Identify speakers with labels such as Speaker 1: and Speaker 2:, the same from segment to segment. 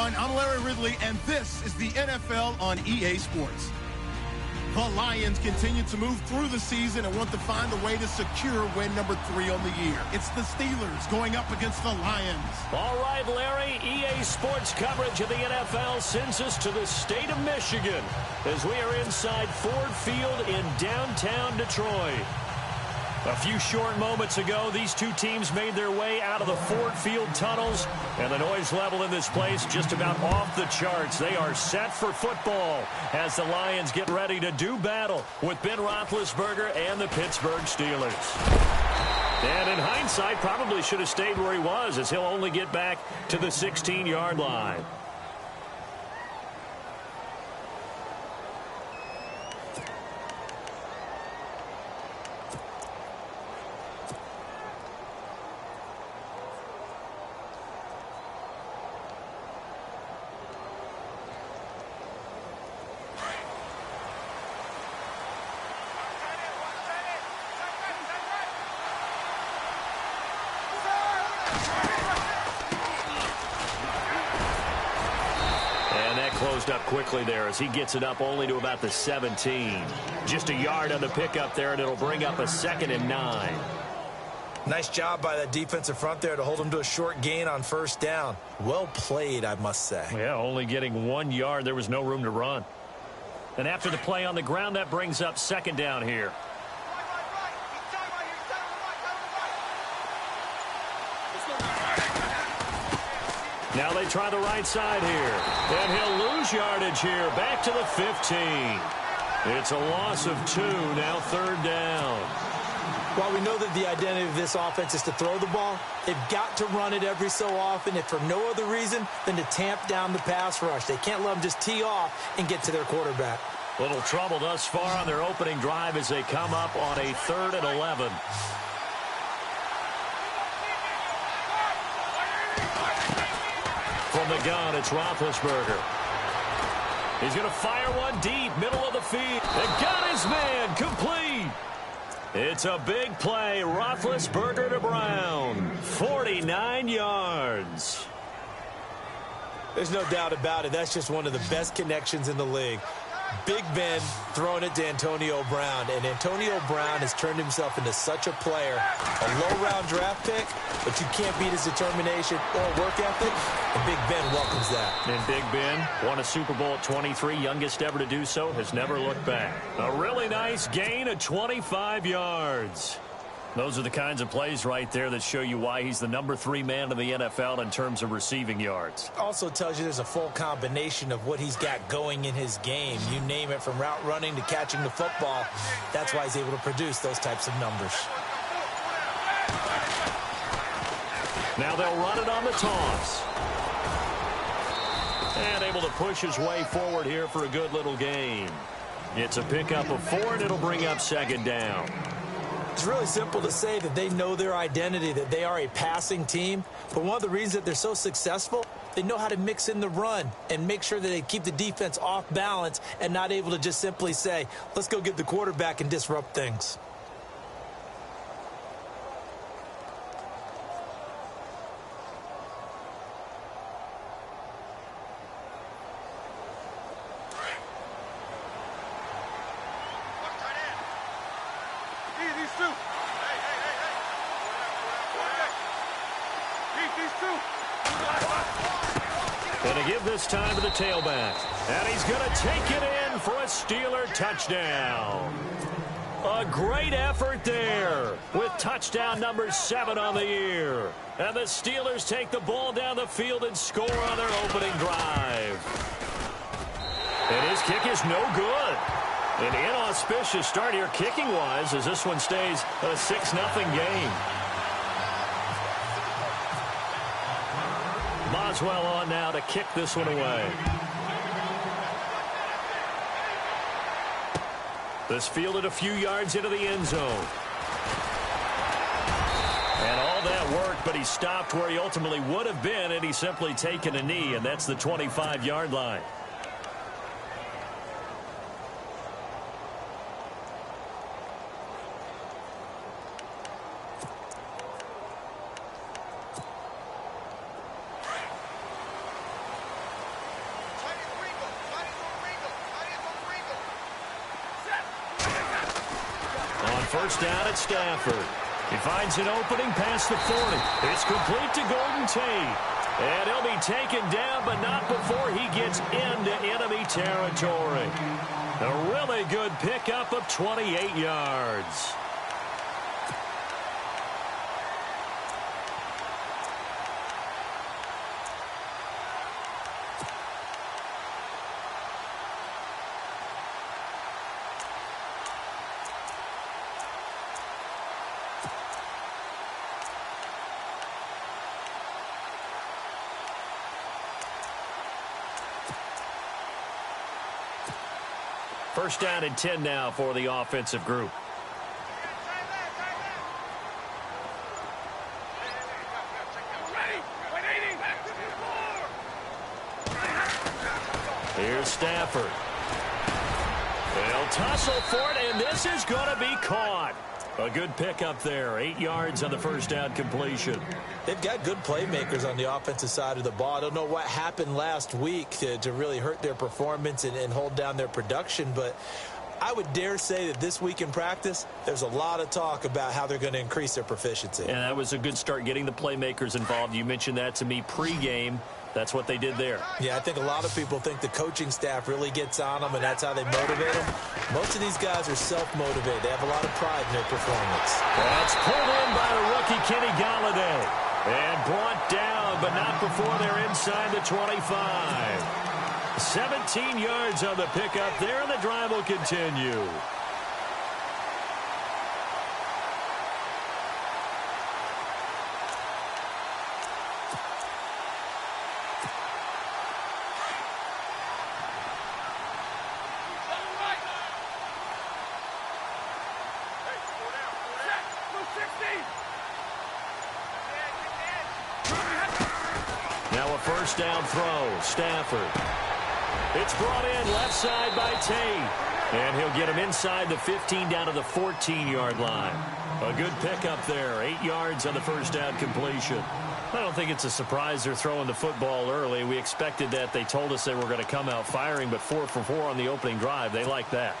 Speaker 1: everyone. I'm Larry Ridley, and this is the NFL on EA Sports. The Lions continue to move through the season and want to find a way to secure win number 3 on the year. It's the Steelers going up against the Lions.
Speaker 2: All right, Larry, EA Sports coverage of the NFL sends us to the state of Michigan as we are inside Ford Field in downtown Detroit. A few short moments ago, these two teams made their way out of the Ford Field tunnels, and the noise level in this place just about off the charts. They are set for football as the Lions get ready to do battle with Ben Roethlisberger and the Pittsburgh Steelers. And in hindsight, probably should have stayed where he was, as he'll only get back to the 16-yard line. Closed up quickly there as he gets it up only to about the 17. Just a yard on the pickup there, and it'll bring up a 2nd and 9.
Speaker 3: Nice job by that defensive front there to hold him to a short gain on first down. Well played, I must say.
Speaker 2: Yeah, only getting 1 yard. There was no room to run. And after the play on the ground, that brings up 2nd down here. Now they try the right side here. And he'll lose yardage here. Back to the 15. It's a loss of 2. Now 3rd down.
Speaker 3: While we know that the identity of this offense is to throw the ball, they've got to run it every so often, if for no other reason than to tamp down the pass rush. They can't let them just tee off and get to their quarterback.
Speaker 2: Little trouble thus far on their opening drive as they come up on a 3rd and 11. From the gun, it's Roethlisberger. He's going to fire one deep, middle of the field. And got his man, complete. It's a big play. Roethlisberger to Brown. 49 yards.
Speaker 3: There's no doubt about it. That's just one of the best connections in the league. Big Ben throwing it to Antonio Brown, and Antonio Brown has turned himself into such a player. A low-round draft pick, but you can't beat his determination or work ethic, and Big Ben welcomes that.
Speaker 2: And Big Ben won a Super Bowl at 23, youngest ever to do so, has never looked back. A really nice gain of 25 yards. Those are the kinds of plays right there that show you why he's the number 3 man in the NFL in terms of receiving yards.
Speaker 3: Also tells you there's a full combination of what he's got going in his game. You name it, from route running to catching the football. That's why he's able to produce those types of numbers.
Speaker 2: Now they'll run it on the toss. And able to push his way forward here for a good little gain. It's a pickup of 4, and it'll bring up 2nd down.
Speaker 3: It's really simple to say that they know their identity, that they are a passing team. But one of the reasons that they're so successful, they know how to mix in the run and make sure that they keep the defense off balance and not able to just simply say, let's go get the quarterback and disrupt things.
Speaker 2: Going to give this time to the tailback. And he's going to take it in for a Steeler touchdown. A great effort there with touchdown number 7 on the year. And the Steelers take the ball down the field and score on their opening drive. And his kick is no good. An inauspicious start here kicking-wise as this one stays a 6-0 game. Boswell on now to kick this one away. This fielded a few yards into the end zone. And all that worked, but he stopped where he ultimately would have been, and he's simply taken a knee, and that's the 25-yard line. first down at Stafford. He finds an opening past the 40. It's complete to Golden Tate. And he'll be taken down, but not before he gets into enemy territory. A really good pickup of 28 yards. First down and 10 now for the offensive group. Here's Stafford. They'll tussle for it, and this is going to be caught. A good pickup there. 8 yards on the first down completion.
Speaker 3: They've got good playmakers on the offensive side of the ball. I don't know what happened last week to really hurt their performance and hold down their production, but I would dare say that this week in practice, there's a lot of talk about how they're going to increase their proficiency.
Speaker 2: And that was a good start, getting the playmakers involved. You mentioned that to me pregame. That's what they did there.
Speaker 3: Yeah, I think a lot of people think the coaching staff really gets on them, and that's how they motivate them. Most of these guys are self-motivated. They have a lot of pride in their performance.
Speaker 2: That's pulled in by the rookie Kenny Galladay. And brought down, but not before they're inside the 25. 17 yards on the pickup there, and the drive will continue. Now a first down throw. Stafford. It's brought in left side by Tate. And he'll get him inside the 15 down to the 14-yard line. A good pickup there. 8 yards on the first down completion. I don't think it's a surprise they're throwing the football early. We expected that. They told us they were going to come out firing, but 4 for 4 on the opening drive. They like that.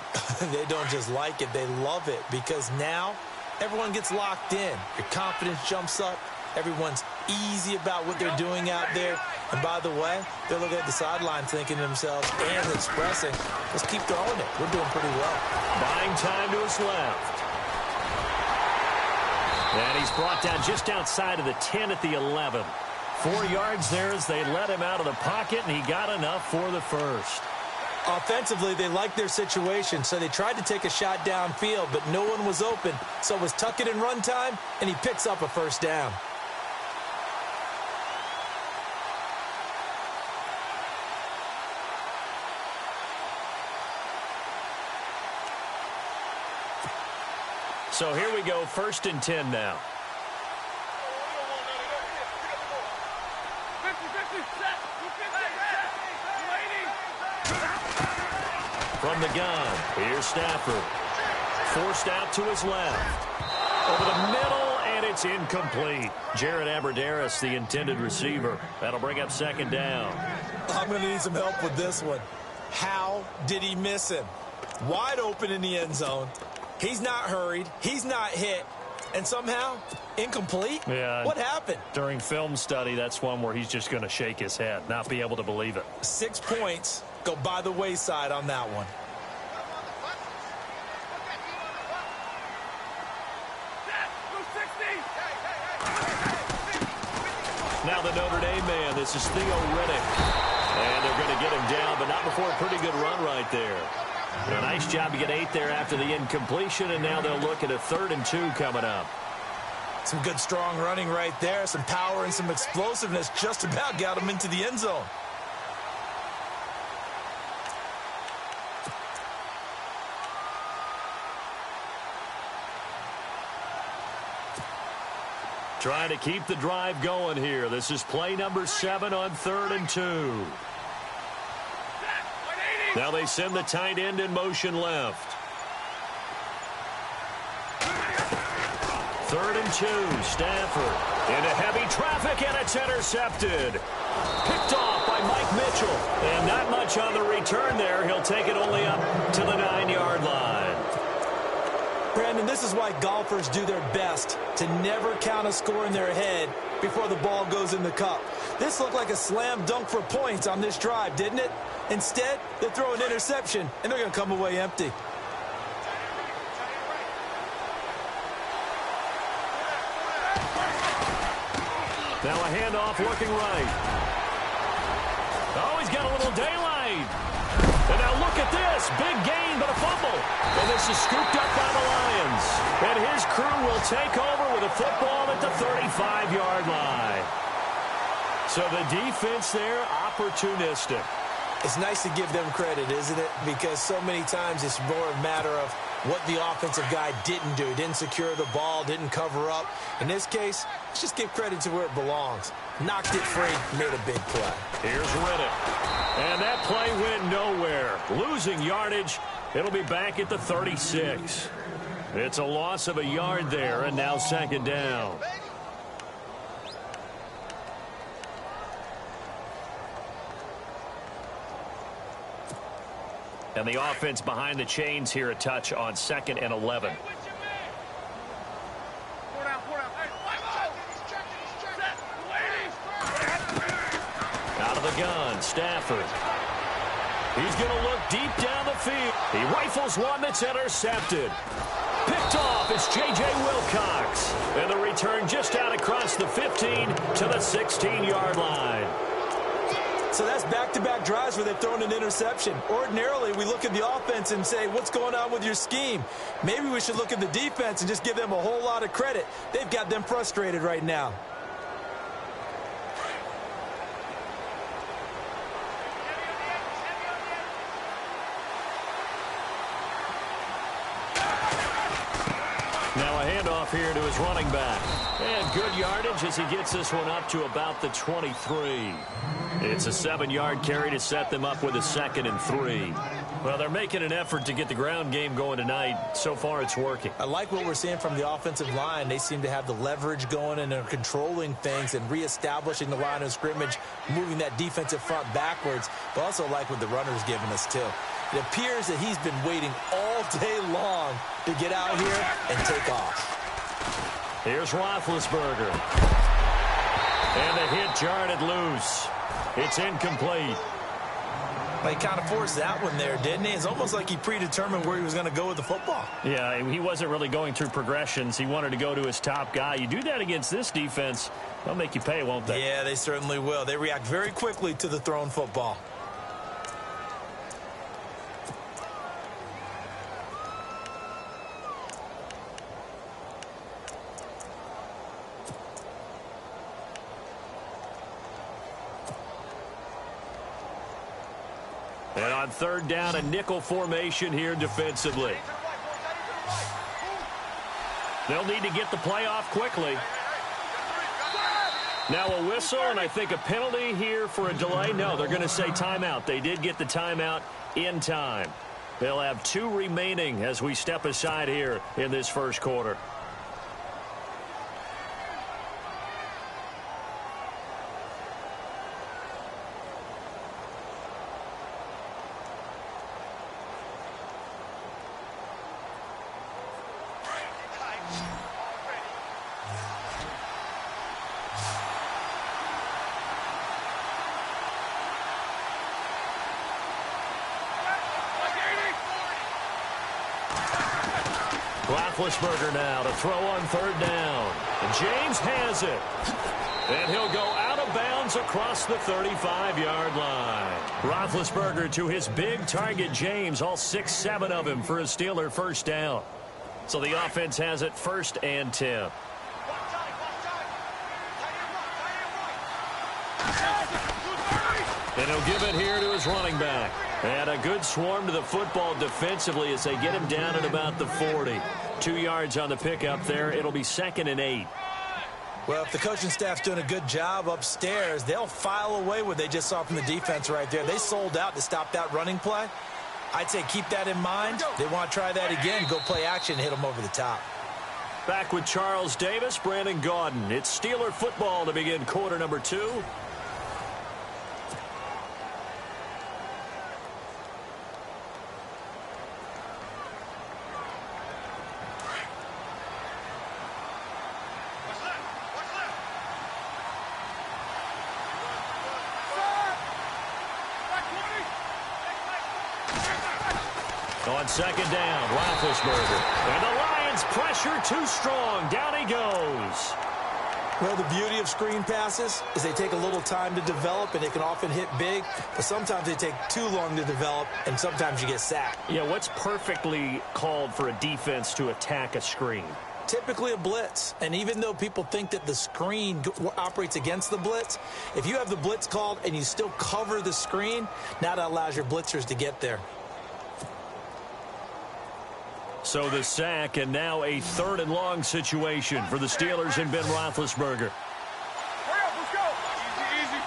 Speaker 3: They don't just like it. They love it, because now everyone gets locked in. Your confidence jumps up. Everyone's easy about what they're doing out there. And by the way, they're looking at the sideline thinking to themselves and expressing, let's keep throwing it. We're doing pretty well.
Speaker 2: Buying time to his left. And he's brought down just outside of the 10 at the 11. 4 yards there as they let him out of the pocket, and he got enough for the first.
Speaker 3: Offensively, they liked their situation, so they tried to take a shot downfield, but no one was open. So it was tuck it and run time, and he picks up a first down.
Speaker 2: So here we go, 1st and 10 now. From the gun, here's Stafford. Forced out to his left. Over the middle, and it's incomplete. Jared Abbrederis, the intended receiver. That'll bring up 2nd down.
Speaker 3: I'm going to need some help with this one. How did he miss him? Wide open in the end zone. He's not hurried. He's not hit. And somehow, incomplete?
Speaker 2: Yeah.
Speaker 3: What happened?
Speaker 2: During film study, that's one where he's just going to shake his head, not be able to believe it.
Speaker 3: 6 points go by the wayside on that one.
Speaker 2: Now the Notre Dame man, this is Theo Riddick. And they're going to get him down, but not before a pretty good run right there. A nice job to get 8 there after the incompletion, and now they'll look at a 3rd and 2 coming up.
Speaker 3: Some good, strong running right there. Some power and some explosiveness just about got him into the end zone.
Speaker 2: Trying to keep the drive going here. This is play number 7 on 3rd and 2. Now they send the tight end in motion left. 3rd and 2, Stafford into heavy traffic, and it's intercepted. Picked off by Mike Mitchell. And not much on the return there. He'll take it only up to the 9-yard line.
Speaker 3: Brandon, this is why golfers do their best to never count a score in their head before the ball goes in the cup. This looked like a slam dunk for points on this drive, didn't it? Instead, they throw an interception, and they're going to come away empty.
Speaker 2: Now a handoff looking right. Oh, he's got a little daylight. And now look at this. Big gain, but a fumble. And this is scooped up by the Lions. And his crew will take over with a football at the 35-yard line. So the defense there, opportunistic.
Speaker 3: It's nice to give them credit, isn't it? Because so many times it's more a matter of what the offensive guy didn't do. Didn't secure the ball, didn't cover up. In this case, let's just give credit to where it belongs. Knocked it free, made a big play.
Speaker 2: Here's Riddick. And that play went nowhere. Losing yardage. It'll be back at the 36. It's a loss of a yard there, and now second down. And the offense behind the chains here, a touch on 2nd and 11. Out of the gun, Stafford. He's going to look deep down the field. He rifles one that's intercepted. Picked off, it's J.J. Wilcox. And the return just out across the 15 to the 16-yard line.
Speaker 3: So that's back-to-back drives where they've thrown an interception. Ordinarily, we look at the offense and say, what's going on with your scheme? Maybe we should look at the defense and just give them a whole lot of credit. They've got them frustrated right now.
Speaker 2: Now a handoff here to his running back. And good yardage as he gets this one up to about the 23. It's a 7-yard carry to set them up with a 2nd and 3. Well, they're making an effort to get the ground game going tonight. So far, it's working.
Speaker 3: I like what we're seeing from the offensive line. They seem to have the leverage going, and they're controlling things and reestablishing the line of scrimmage, moving that defensive front backwards. But also like what the runner's giving us, too. It appears that he's been waiting all day long to get out here and take off.
Speaker 2: Here's Roethlisberger. And the hit jarred it loose. It's incomplete.
Speaker 3: Well, he kind of forced that one there, didn't he? It's almost like he predetermined where he was going to go with the football.
Speaker 2: Yeah, he wasn't really going through progressions. He wanted to go to his top guy. You do that against this defense, they'll make you pay, won't they?
Speaker 3: Yeah, they certainly will. They react very quickly to the thrown football.
Speaker 2: And on 3rd down, a nickel formation here defensively. They'll need to get the play off quickly. Now a whistle, and I think a penalty here for a delay. No, they're going to say timeout. They did get the timeout in time. They'll have 2 remaining as we step aside here in this first quarter. Roethlisberger now to throw on 3rd down. And James has it. And he'll go out of bounds across the 35-yard line. Roethlisberger to his big target, James, all 6-7 of him for a Steeler first down. So the offense has it 1st and 10. And he'll give it here to his running back. And a good swarm to the football defensively as they get him down at about the 40. 2 yards on the pickup there. It'll be 2nd and 8.
Speaker 3: Well, if the coaching staff's doing a good job upstairs, they'll file away what they just saw from the defense right there. They sold out to stop that running play. I'd say keep that in mind. They want to try that again, go play action, and hit them over the top.
Speaker 2: Back with Charles Davis, Brandon Gaudin. It's Steeler football to begin quarter number 2. On second down, Roethlisberger. And the Lions pressure too strong. Down he goes.
Speaker 3: Well, the beauty of screen passes is they take a little time to develop, and they can often hit big, but sometimes they take too long to develop, and sometimes you get sacked.
Speaker 2: Yeah, what's perfectly called for a defense to attack a screen?
Speaker 3: Typically a blitz, and even though people think that the screen operates against the blitz, if you have the blitz called and you still cover the screen, now that allows your blitzers to get there.
Speaker 2: So the sack, and now a 3rd and long situation for the Steelers and Ben Roethlisberger.
Speaker 4: Let's go. Easy.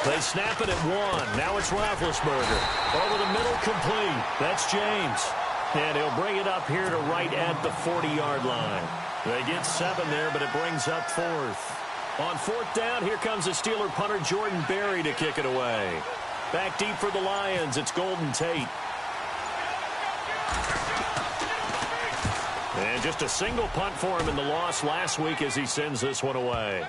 Speaker 2: They snap it at 1. Now it's Roethlisberger. Over the middle, complete. That's James. And he'll bring it up here to right at the 40-yard line. They get 7 there, but it brings up 4th. On 4th down, here comes the Steeler punter Jordan Berry to kick it away. Back deep for the Lions, it's Golden Tate. And just a single punt for him in the loss last week as he sends this one away.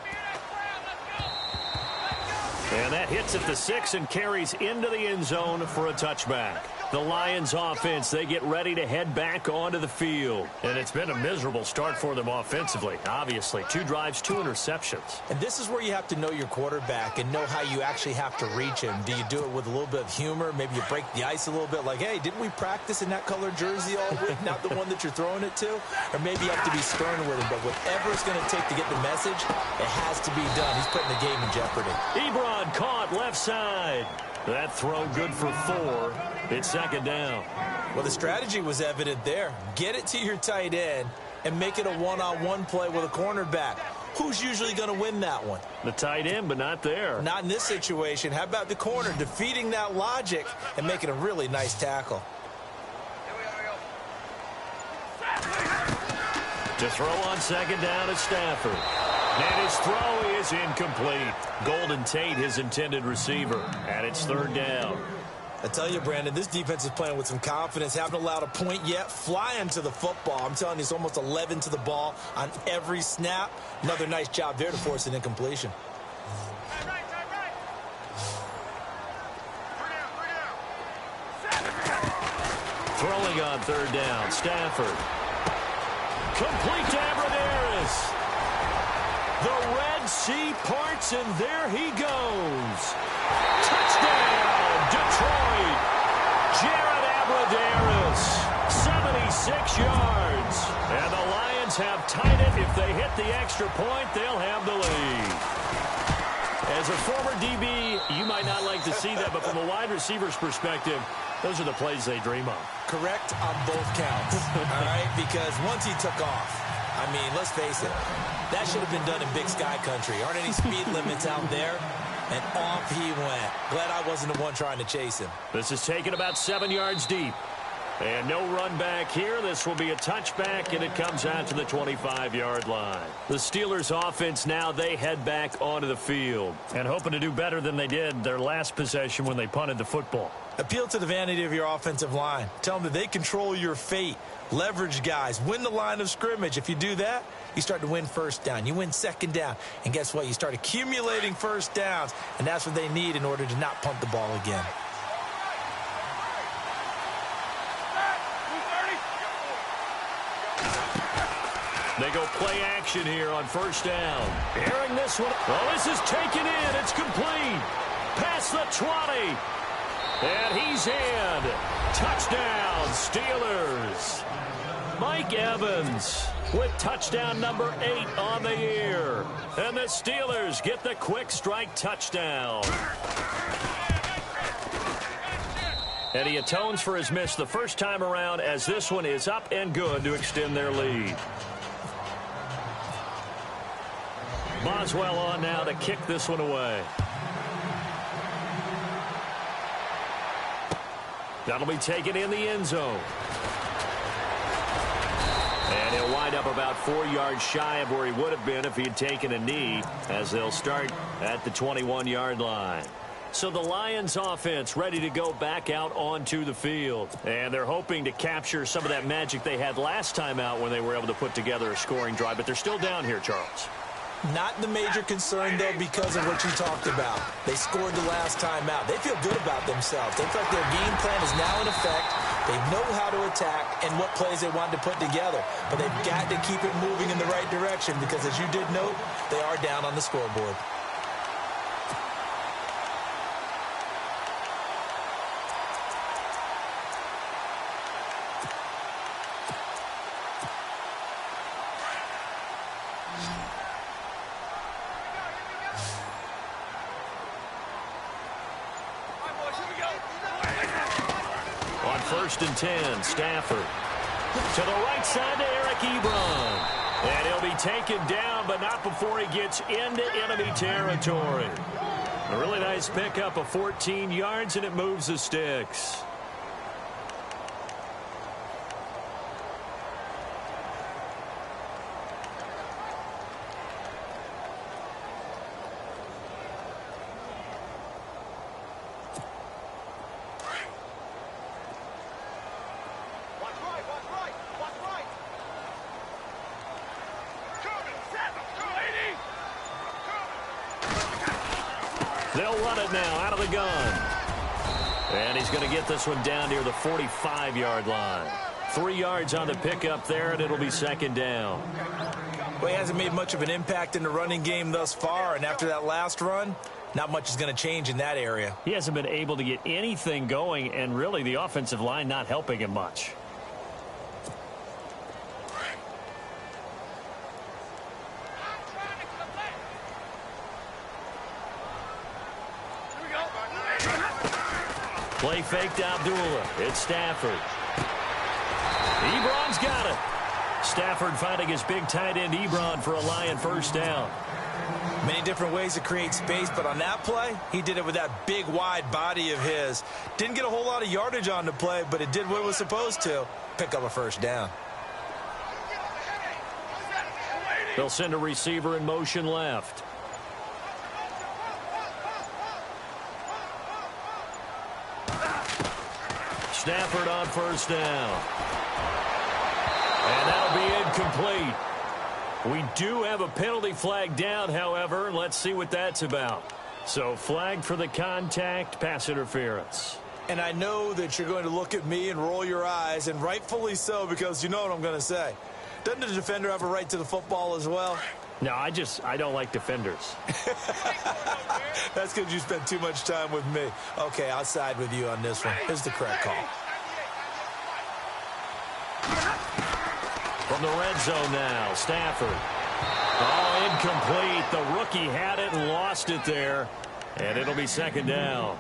Speaker 2: And that hits at the 6 and carries into the end zone for a touchback. The Lions offense, they get ready to head back onto the field. And it's been a miserable start for them offensively. Obviously, 2 drives, 2 interceptions.
Speaker 3: And this is where you have to know your quarterback and know how you actually have to reach him. Do you do it with a little bit of humor? Maybe you break the ice a little bit like, hey, didn't we practice in that colored jersey all week? Not the one that you're throwing it to? Or maybe you have to be stern with him. But whatever it's going to take to get the message, it has to be done. He's putting the game in jeopardy.
Speaker 2: Ebron caught left side. That throw good for 4. It's 2nd down.
Speaker 3: Well, the strategy was evident there. Get it to your tight end and make it a one-on-one play with a cornerback. Who's usually going to win that one?
Speaker 2: The tight end, but not there.
Speaker 3: Not in this situation. How about the corner defeating that logic and making a really nice tackle?
Speaker 2: To throw on 2nd down is Stafford. And his throw is incomplete. Golden Tate, his intended receiver. And it's 3rd down.
Speaker 3: I tell you, Brandon, this defense is playing with some confidence. Haven't allowed a point yet. Flying to the football. I'm telling you, it's almost 11 to the ball on every snap. Another nice job there to force an incompletion.
Speaker 2: Throwing on 3rd down, Stafford. Complete to Abradaris. The Red Sea parts, and there he goes. Touchdown, Detroit. Jared Abradaris, 76 yards. And the Lions have tied it. If they hit the extra point, they'll have the lead. As a former DB, you might not like to see that, but from a wide receiver's perspective, those are the plays they dream of.
Speaker 3: Correct on both counts, all right? Because once he took off, I mean, let's face it, that should have been done in Big Sky Country. Aren't any speed limits out there? And off he went. Glad I wasn't the one trying to chase him.
Speaker 2: This is taken about 7 yards deep. And no run back here. This will be a touchback, and it comes out to the 25-yard line. The Steelers' offense now, they head back onto the field and hoping to do better than they did their last possession when they punted the football.
Speaker 3: Appeal to the vanity of your offensive line. Tell them that they control your fate. Leverage guys. Win the line of scrimmage. If you do that, you start to win 1st down. You win 2nd down. And guess what? You start accumulating 1st downs, and that's what they need in order to not punt the ball again.
Speaker 2: They go play action here on 1st down. Airing this one. Oh, this is taken in. It's complete. Past the 20. And he's in. Touchdown, Steelers. Mike Evans with touchdown number 8 on the year. And the Steelers get the quick strike touchdown. And he atones for his miss the first time around, as this one is up and good to extend their lead. Boswell on now to kick this one away. That'll be taken in the end zone. And he'll wind up about 4 yards shy of where he would have been if he had taken a knee, as they'll start at the 21-yard line. So the Lions offense ready to go back out onto the field. And they're hoping to capture some of that magic they had last time out when they were able to put together a scoring drive. But they're still down here, Charles.
Speaker 3: Not the major concern, though, because of what you talked about. They scored the last time out. They feel good about themselves. They feel like their game plan is now in effect. They know how to attack and what plays they want to put together. But they've got to keep it moving in the right direction because, as you did note, they are down on the scoreboard.
Speaker 2: On 1st and 10, Stafford. To the right side to Eric Ebron. And he'll be taken down, but not before he gets into enemy territory. A really nice pickup of 14 yards, and it moves the sticks. They'll run it now out of the gun. And he's going to get this one down near the 45-yard line. 3 yards on the pickup there, and it'll be 2nd down.
Speaker 3: Well, he hasn't made much of an impact in the running game thus far, and after that last run, not much is going to change in that area.
Speaker 2: He hasn't been able to get anything going, and really the offensive line not helping him much. Play fake to Abdullah. It's Stafford. Ebron's got it. Stafford finding his big tight end Ebron for a Lion 1st down.
Speaker 3: Many different ways to create space, but on that play, he did it with that big, wide body of his. Didn't get a whole lot of yardage on the play, but it did what it was supposed to. Pick up a 1st down.
Speaker 2: They'll send a receiver in motion left. Stafford on 1st down. And that'll be incomplete. We do have a penalty flag down, however. Let's see what that's about. So flag for the contact, pass interference.
Speaker 3: And I know that you're going to look at me and roll your eyes, and rightfully so, because you know what I'm going to say. Doesn't the defender have a right to the football as well?
Speaker 2: No, I don't like defenders.
Speaker 3: That's because you spend too much time with me. Okay, I'll side with you on this one. Here's the correct call.
Speaker 2: From the red zone now, Stafford. Oh, incomplete. The rookie had it and lost it there. And it'll be 2nd down.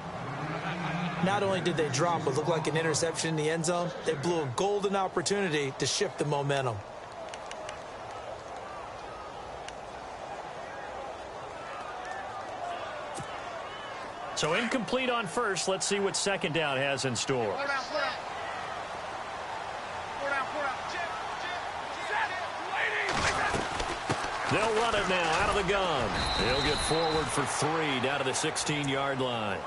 Speaker 3: Not only did they drop what looked like an interception in the end zone, they blew a golden opportunity to shift the momentum.
Speaker 2: So incomplete on 1st. Let's see what 2nd down has in store. They'll run it now out of the gun. They'll get forward for 3 down to the 16-yard line.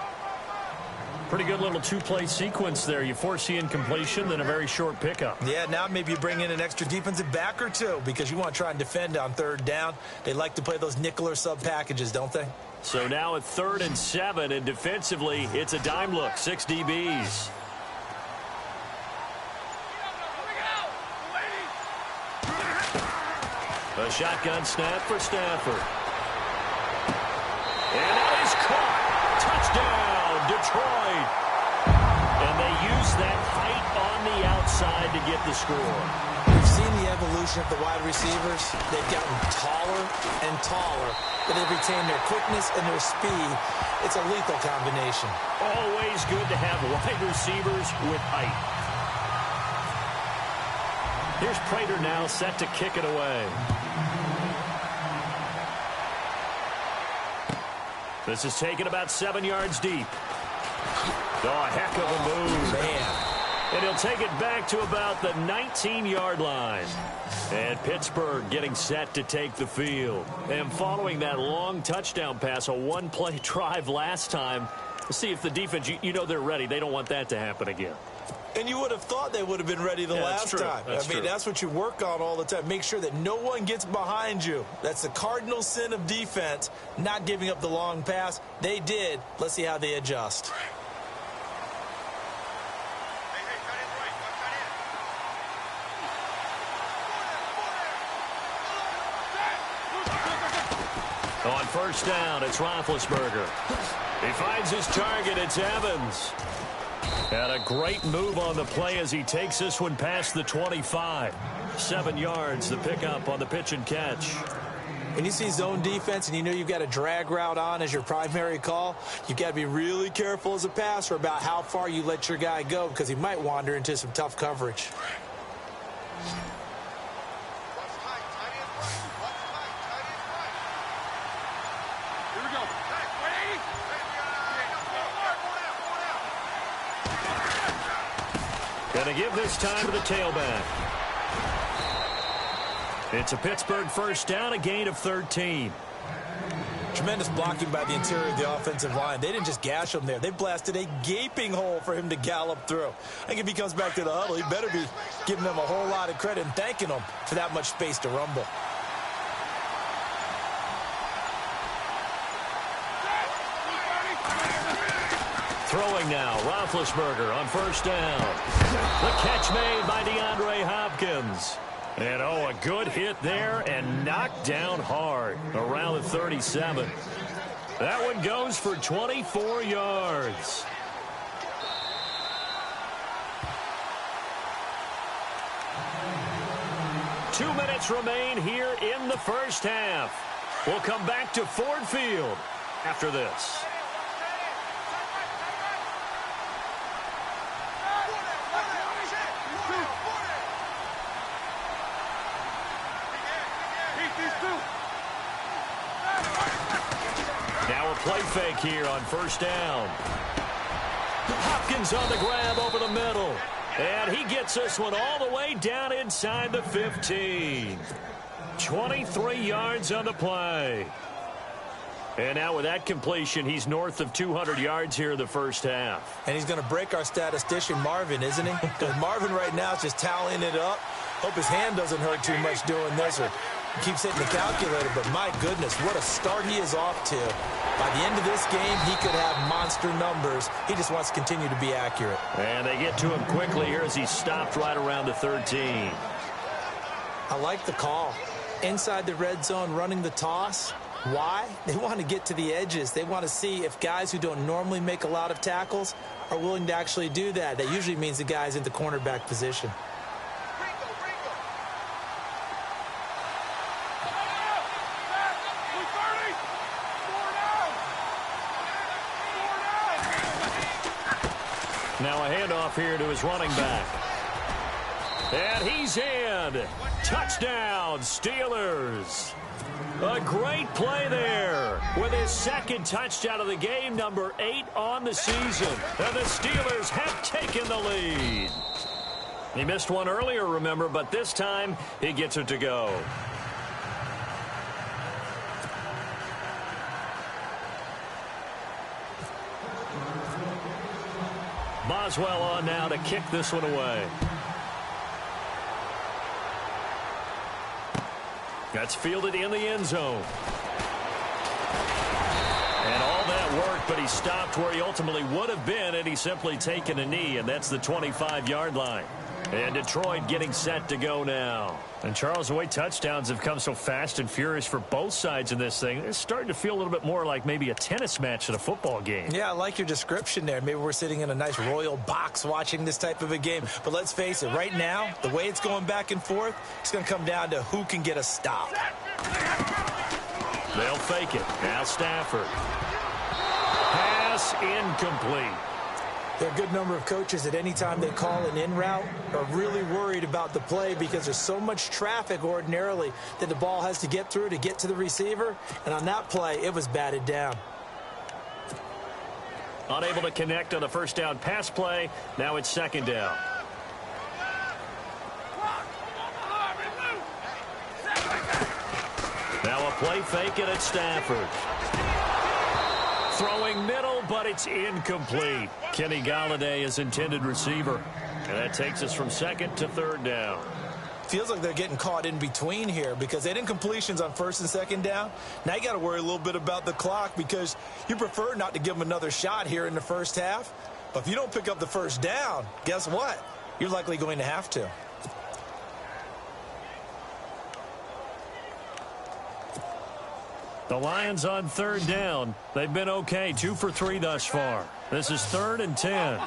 Speaker 2: Pretty good little 2-play sequence there. You force the incompletion, then a very short pickup.
Speaker 3: Yeah, now maybe you bring in an extra defensive back or two because you want to try and defend on 3rd down. They like to play those nickel or sub packages, don't they?
Speaker 2: So now at 3rd and 7, and defensively, it's a dime look, 6 DBs. A shotgun snap for Stafford. And that is caught. Touchdown, Detroit. And they use that height on the outside to get the score.
Speaker 3: We've seen the evolution of the wide receivers. They've gotten taller and taller, but they've retained their quickness and their speed. It's a lethal combination.
Speaker 2: Always good to have wide receivers with height. Here's Prater now set to kick it away. This is taken about 7 yards deep. Oh, a heck of a move.
Speaker 3: Man.
Speaker 2: And he'll take it back to about the 19-yard line. And Pittsburgh getting set to take the field. And following that long touchdown pass, a one-play drive last time, let's see if the defense, you know they're ready. They don't want that to happen again.
Speaker 3: And you would have thought they would have been ready the last time. That's what you work on all the time. Make sure that no one gets behind you. That's the cardinal sin of defense, not giving up the long pass. They did. Let's see how they adjust.
Speaker 2: On first down, it's Roethlisberger. He finds his target. It's Evans. And a great move on the play as he takes this one past the 25. 7 yards, the pickup on the pitch and catch.
Speaker 3: When you see zone defense and you know you've got a drag route on as your primary call, you've got to be really careful as a passer about how far you let your guy go because he might wander into some tough coverage.
Speaker 2: Going to give this time to the tailback. It's a Pittsburgh first down, a gain of 13.
Speaker 3: Tremendous blocking by the interior of the offensive line. They didn't just gash him there. They blasted a gaping hole for him to gallop through. I think if he comes back to the huddle, he better be giving them a whole lot of credit and thanking them for that much space to rumble.
Speaker 2: Throwing now, Roethlisberger on first down. The catch made by DeAndre Hopkins. And, a good hit there and knocked down hard around the 37. That one goes for 24 yards. Two minutes remain here in the first half. We'll come back to Ford Field after this. Now a play fake here on first down. Hopkins on the grab over the middle. And he gets this one all the way down inside the 15. 23 yards on the play. And now with that completion, he's north of 200 yards here in the first half.
Speaker 3: And he's going to break our statistician, Marvin, isn't he? Because Marvin right now is just tallying it up. Hope his hand doesn't hurt too much doing this or keeps hitting the calculator. But my goodness, what a start he is off to. By the end of this game, he could have monster numbers. He just wants to continue to be accurate.
Speaker 2: And they get to him quickly here as he stopped right around the 13.
Speaker 3: I like the call. Inside the red zone, running the toss. Why? They want to get to the edges. They want to see if guys who don't normally make a lot of tackles are willing to actually do that. That usually means the guy's in the cornerback position.
Speaker 2: Now a handoff here to his running back. And he's in. Touchdown, Steelers. A great play there with his second touchdown of the game, number 8 on the season. And the Steelers have taken the lead. He missed one earlier, remember, but this time he gets it to go. Boswell on now to kick this one away. That's fielded in the end zone. And all that worked, but he stopped where he ultimately would have been, and he's simply taken a knee, and that's the 25-yard line. And Detroit getting set to go now. And, Charles, the way touchdowns have come so fast and furious for both sides in this thing, it's starting to feel a little bit more like maybe a tennis match at a football game. Yeah, I like your description there. Maybe we're sitting in a nice royal box watching this type of a game. But let's face it, right now, the way it's going back and forth, it's going to come down to who can get a stop. They'll fake it. Now Stafford. Pass incomplete.
Speaker 3: There are a good number of coaches at any time they call an in route are really worried about the play because there's so much traffic ordinarily that the ball has to get through to get to the receiver. And on that play, it was batted down.
Speaker 2: Unable to connect on the first down pass play. Now it's second down. Now a play fake it at Stafford. Throwing middle, but it's incomplete. Kenny Galladay is intended receiver. And that takes us from second to third down.
Speaker 3: Feels like they're getting caught in between here because they didn't completions on first and second down. Now you got to worry a little bit about the clock because you prefer not to give them another shot here in the first half. But if you don't pick up the first down, guess what? You're likely going to have to.
Speaker 2: The Lions on third down. They've been okay, 2 for 3 thus far. This is 3rd and 10.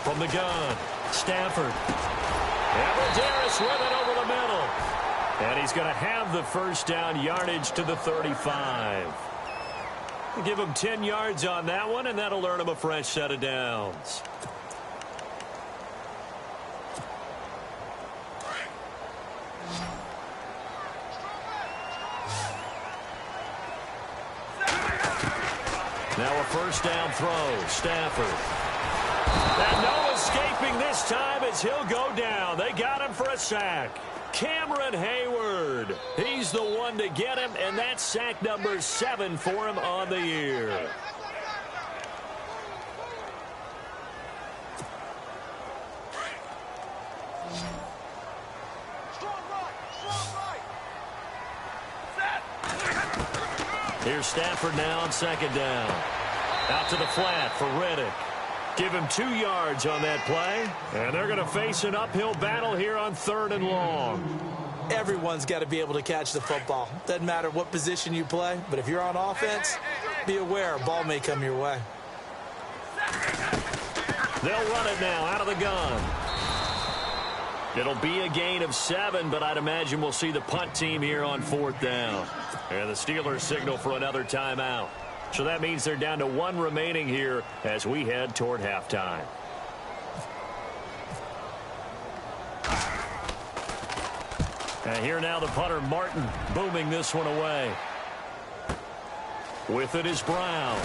Speaker 2: From the gun, Stafford. And Ladarius with it over the middle. And he's going to have the first down, yardage to the 35. Give him 10 yards on that one, and that'll earn him a fresh set of downs. Now a first down throw, Stafford. And no escaping this time as he'll go down. They got him for a sack. Cameron Hayward. He's the one to get him, and that's sack number 7 for him on the year. Here's Stafford now on second down. Out to the flat for Reddick. Give him 2 yards on that play. And they're going to face an uphill battle here on 3rd and long.
Speaker 3: Everyone's got to be able to catch the football. Doesn't matter what position you play, but if you're on offense, be aware a ball may come your way.
Speaker 2: They'll run it now out of the gun. It'll be a gain of 7, but I'd imagine we'll see the punt team here on 4th down. And the Steelers signal for another timeout. So that means they're down to 1 remaining here as we head toward halftime. And here now the punter, Martin, booming this one away. With it is Brown.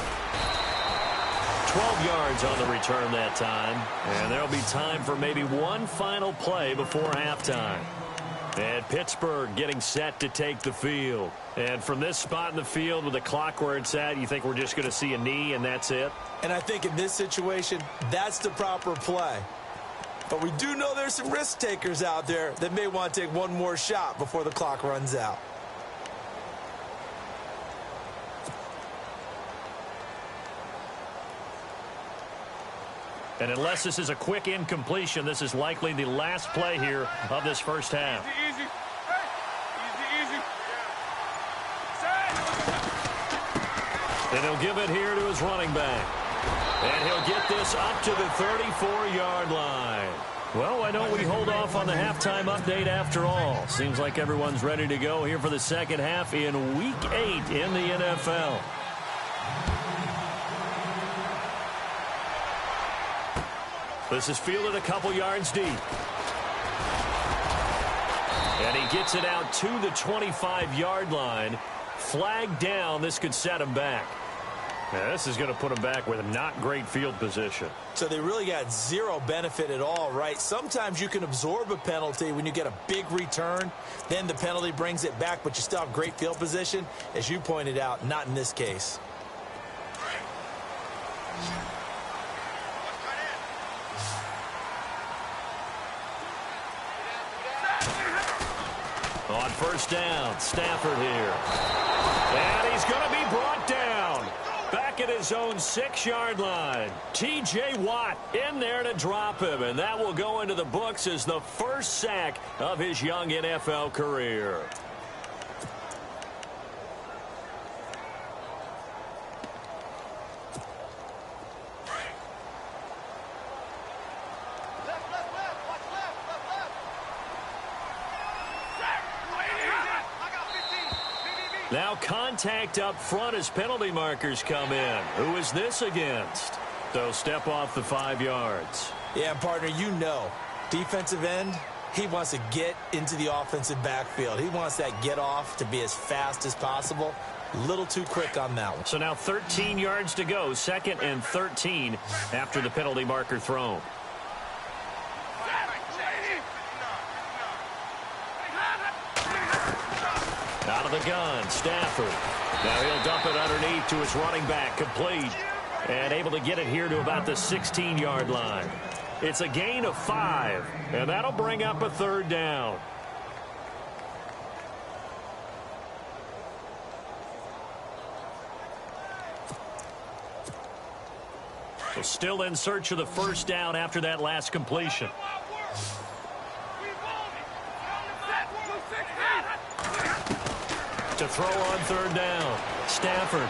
Speaker 2: 12 yards on the return that time. And there'll be time for maybe one final play before halftime. And Pittsburgh getting set to take the field. And from this spot in the field with the clock where it's at, you think we're just going to see a knee and that's it?
Speaker 3: And I think in this situation, that's the proper play. But we do know there's some risk takers out there that may want to take one more shot before the clock runs out.
Speaker 2: And unless this is a quick incompletion, this is likely the last play here of this first half.
Speaker 4: Easy, easy. Hey, easy, easy. Set.
Speaker 2: And he'll give it here to his running back. And he'll get this up to the 34-yard line. Well, why don't we hold off on the halftime update after all? Seems like everyone's ready to go here for the second half in Week 8 in the NFL. This is fielded a couple yards deep. And he gets it out to the 25-yard line. Flag down. This could set him back. Now, this is going to put him back with a not great field position.
Speaker 3: So they really got zero benefit at all, right? Sometimes you can absorb a penalty when you get a big return. Then the penalty brings it back, but you still have great field position. As you pointed out, not in this case.
Speaker 2: On first down, Stafford here. And he's going to be brought down. Back at his own 6-yard line. T.J. Watt in there to drop him. And that will go into the books as the first sack of his young NFL career. Now contact up front as penalty markers come in. Who is this against? They'll step off the 5 yards.
Speaker 3: Yeah, partner, you know, defensive end, he wants to get into the offensive backfield. He wants that get off to be as fast as possible. A little too quick on that one.
Speaker 2: So now 13 yards to go, 2nd and 13 after the penalty marker thrown. Out of the gun, Stafford. Now he'll dump it underneath to his running back, complete. And able to get it here to about the 16-yard line. It's a gain of 5, and that'll bring up a third down. So still in search of the first down after that last completion. To throw on third down, Stafford.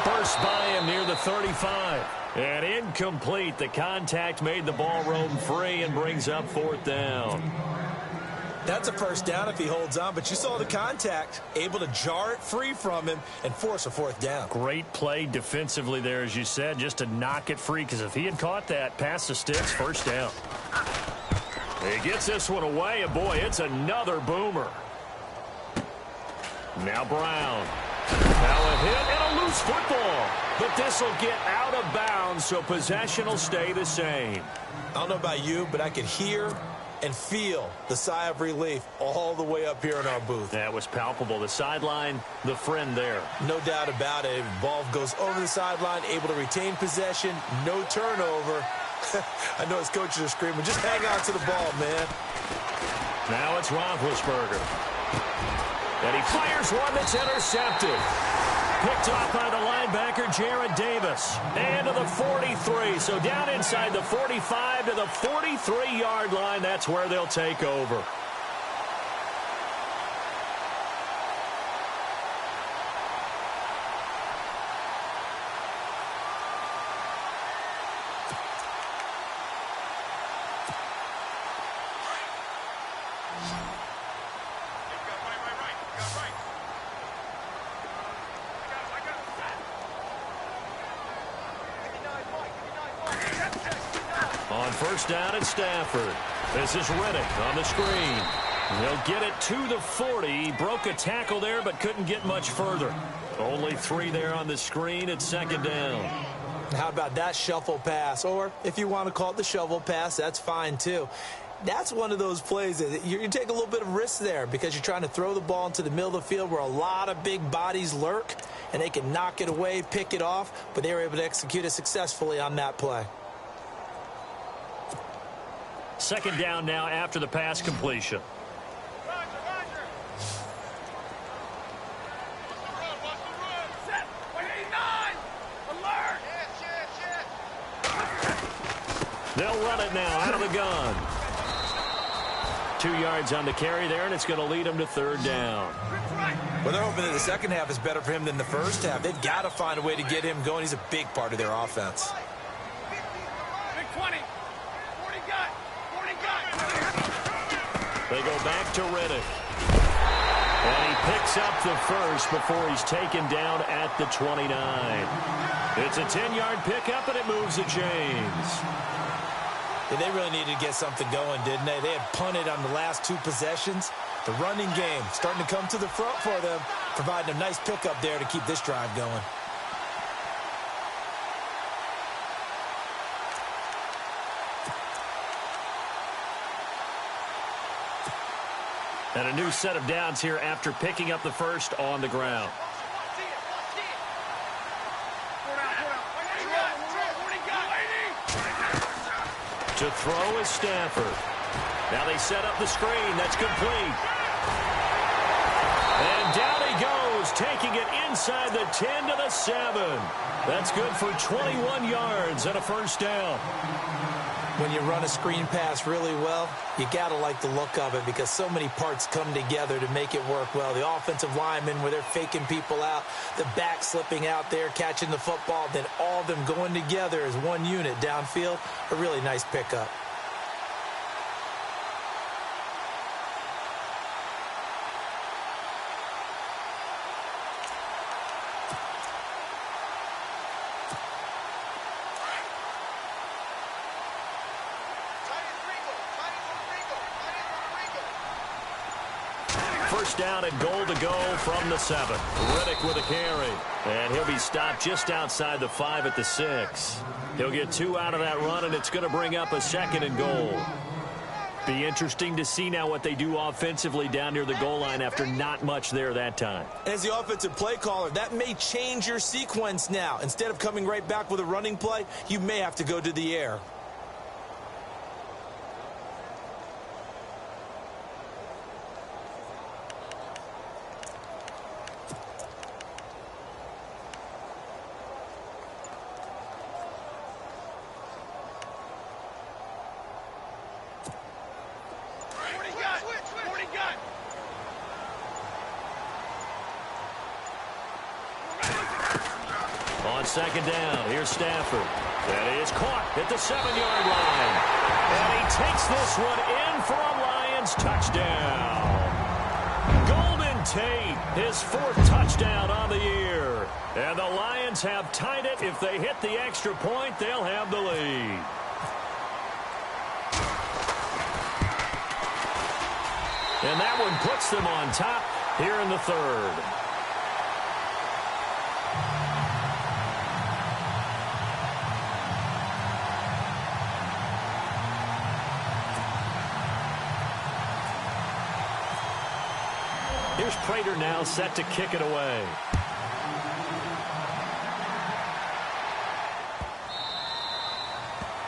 Speaker 2: Burst by him near the 35. And incomplete. The contact made the ball roam free and brings up fourth down.
Speaker 3: That's a first down if he holds on, but you saw the contact, able to jar it free from him and force a fourth down.
Speaker 2: Great play defensively there, as you said, just to knock it free, because if he had caught that, past the sticks, first down. He gets this one away, and boy, it's another boomer. Now Brown. Now a hit and a loose football. But this will get out of bounds, so possession will stay the same.
Speaker 3: I don't know about you, but I could hear and feel the sigh of relief all the way up here in our booth.
Speaker 2: That was palpable. The sideline, the friend there.
Speaker 3: No doubt about it. Ball goes over the sideline, able to retain possession, no turnover. I know his coaches are screaming, just hang on to the ball, man.
Speaker 2: Now it's Roethlisberger. And he fires one that's intercepted. Picked off by the linebacker, Jared Davis. And to the 43. So down inside the 45 to the 43-yard line. That's where they'll take over. First down at Stafford. This is Riddick on the screen. They'll get it to the 40. He broke a tackle there, but couldn't get much further. Only 3 there on the screen at second down.
Speaker 3: How about that shuffle pass? Or if you want to call it the shovel pass, that's fine too. That's one of those plays that you take a little bit of risk there because you're trying to throw the ball into the middle of the field where a lot of big bodies lurk, and they can knock it away, pick it off, but they were able to execute it successfully on that play.
Speaker 2: Second down now after the pass completion. They'll run it now out of the gun. 2 yards on the carry there, and it's going to lead them to third down.
Speaker 3: Well, they're hoping that the second half is better for him than the first half. They've got to find a way to get him going. He's a big part of their offense.
Speaker 2: They go back to Riddick. And he picks up the first before he's taken down at the 29. It's a 10-yard pickup, and it moves the chains.
Speaker 3: Yeah, they really needed to get something going, didn't they? They had punted on the last 2 possessions. The running game starting to come to the front for them, providing a nice pickup there to keep this drive going.
Speaker 2: And a new set of downs here after picking up the first on the ground. To throw is Stafford. Now they set up the screen. That's complete. And down he goes, taking it inside the 10 to the 7. That's good for 21 yards and a first down.
Speaker 3: When you run a screen pass really well, you got to like the look of it because so many parts come together to make it work well. The offensive linemen, where they're faking people out, the back slipping out there, catching the football, then all of them going together as one unit downfield, a really nice pickup.
Speaker 2: First down and goal to go from the 7. Riddick with a carry. And he'll be stopped just outside the 5 at the 6. He'll get 2 out of that run, and it's going to bring up a second and goal. Be interesting to see now what they do offensively down near the goal line after not much there that time.
Speaker 3: As the offensive play caller, that may change your sequence now. Instead of coming right back with a running play, you may have to go to the air.
Speaker 2: On second down, here's Stafford. That is caught at the 7-yard line. And he takes this one in for a Lions touchdown. Golden Tate, his 4th touchdown on the year. And the Lions have tied it. If they hit the extra point, they'll have the lead. And that one puts them on top here in the 3rd. Here's Prater now set to kick it away.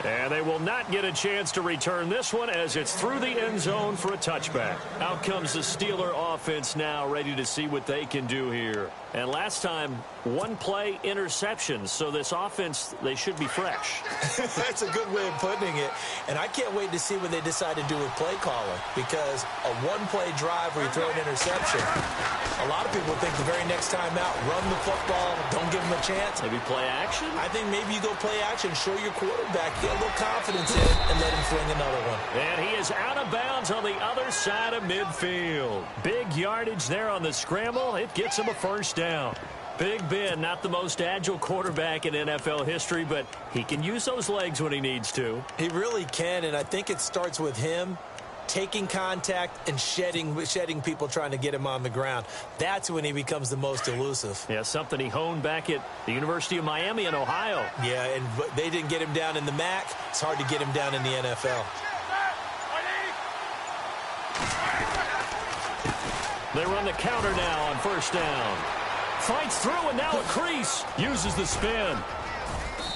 Speaker 2: And they will not get a chance to return this one as it's through the end zone for a touchback. Out comes the Steeler offense now, ready to see what they can do here. And last time, 1-play interception, so this offense, they should be fresh.
Speaker 3: That's a good way of putting it. And I can't wait to see what they decide to do with play calling, because a 1-play drive where you throw an interception, a lot of people think the very next time out, run the football, don't give them a chance.
Speaker 2: Maybe play action?
Speaker 3: I think maybe you go play action, show your quarterback, get a little confidence in it, and let him fling another one.
Speaker 2: And he is out of bounds on the other side of midfield. Big yardage there on the scramble. It gets him a first down. Big Ben, not the most agile quarterback in NFL history, but he can use those legs when he needs to.
Speaker 3: He really can, and I think it starts with him taking contact and shedding people trying to get him on the ground. That's when he becomes the most elusive.
Speaker 2: Yeah, something he honed back at the University of Miami in Ohio.
Speaker 3: Yeah, and they didn't get him down in the MAC. It's hard to get him down in the NFL.
Speaker 2: They run the counter now on first down. Fights through, and now a crease. Uses the spin.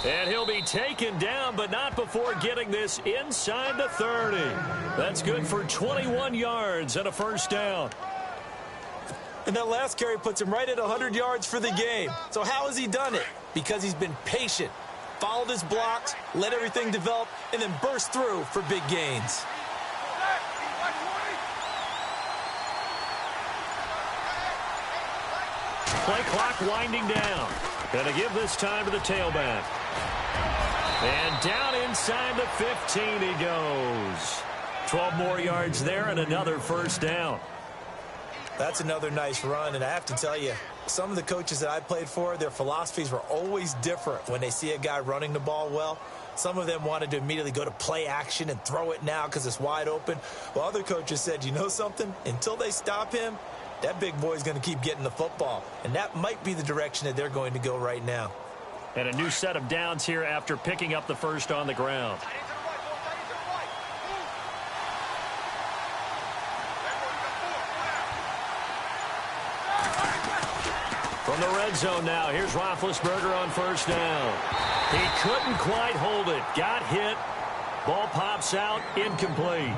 Speaker 2: And he'll be taken down, but not before getting this inside the 30. That's good for 21 yards and a first down.
Speaker 3: And that last carry puts him right at 100 yards for the game. So how has he done it? Because he's been patient, followed his blocks, let everything develop, and then burst through for big gains.
Speaker 2: Play clock winding down. Gonna give this time to the tailback. And down inside the 15 he goes. 12 more yards there and another first down.
Speaker 3: That's another nice run, and I have to tell you, some of the coaches that I played for, their philosophies were always different when they see a guy running the ball well. Some of them wanted to immediately go to play action and throw it now because it's wide open. While other coaches said, you know something? Until they stop him, that big boy's going to keep getting the football. And that might be the direction that they're going to go right now.
Speaker 2: And a new set of downs here after picking up the first on the ground. From the red zone now, here's Roethlisberger on first down. He couldn't quite hold it. Got hit. Ball pops out. Incomplete.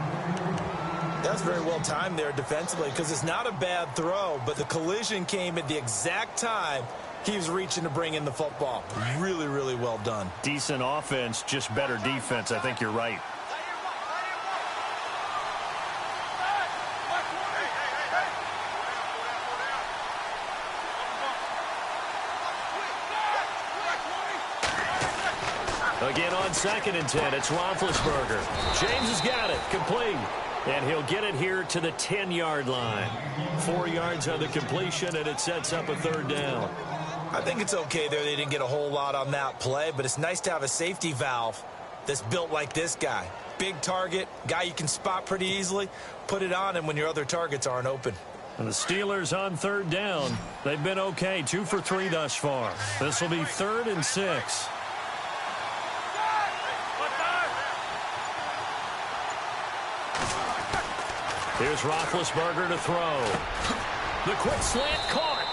Speaker 3: That's very well timed there defensively because it's not a bad throw, but the collision came at the exact time he was reaching to bring in the football. Really, really well done.
Speaker 2: Decent offense, just better defense. I think you're right. Again on 2nd and 10, it's Roethlisberger. James has got it, complete. And he'll get it here to the 10-yard line. 4 yards on the completion, and it sets up a third down.
Speaker 3: I think it's okay there. They didn't get a whole lot on that play, but it's nice to have a safety valve that's built like this guy. Big target, guy you can spot pretty easily. Put it on him when your other targets aren't open.
Speaker 2: And the Steelers on third down. They've been okay, 2 for 3 thus far. This will be 3rd and 6. Here's Roethlisberger to throw. The quick slant caught.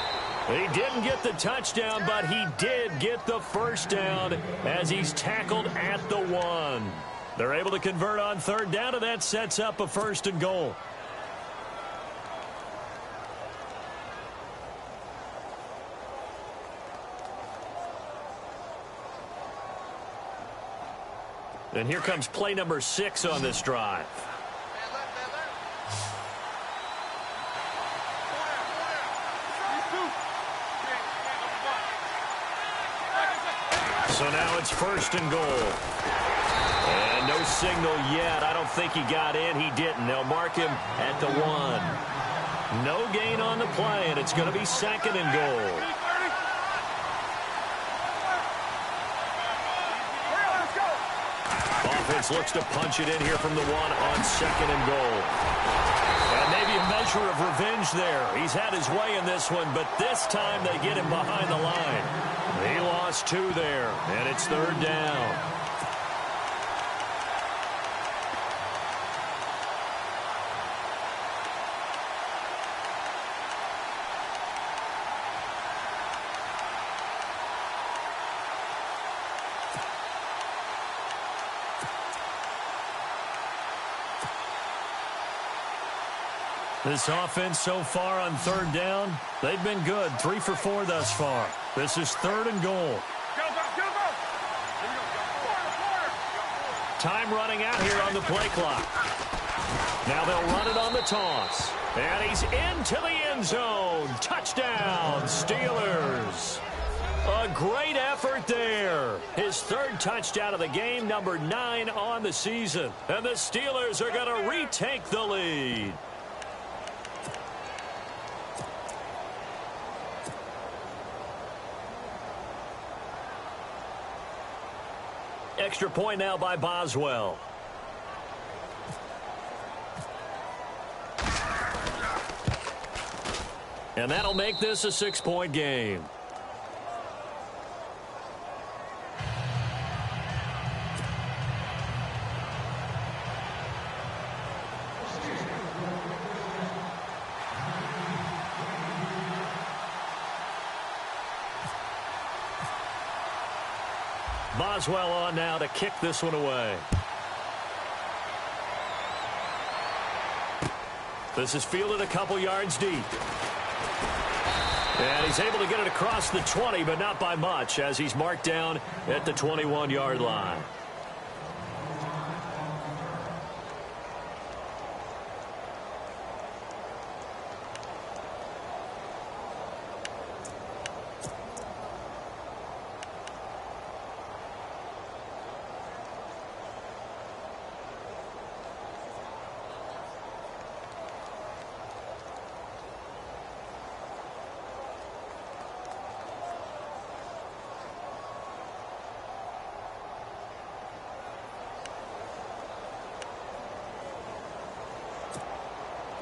Speaker 2: He didn't get the touchdown, but he did get the first down as he's tackled at the 1. They're able to convert on third down, and that sets up a 1st and goal. And here comes play number 6 on this drive. So now it's 1st and goal. And no signal yet. I don't think he got in. He didn't. They'll mark him at the 1. No gain on the play, and it's going to be 2nd and goal. Offense looks to punch it in here from the 1 on 2nd and goal. And maybe a measure of revenge there. He's had his way in this one, but this time they get him behind the line. He lost 2 there, and it's 3rd down. This offense so far on 3rd down, they've been good. 3 for 4 thus far. This is 3rd and goal. Time running out here on the play clock. Now they'll run it on the toss. And he's into the end zone. Touchdown, Steelers. A great effort there. His 3rd touchdown of the game, number 9 on the season. And the Steelers are going to retake the lead. Extra point now by Boswell. And that'll make this a 6-point game. Boswell on now to kick this one away. This is fielded a couple yards deep. And he's able to get it across the 20, but not by much, as he's marked down at the 21-yard line.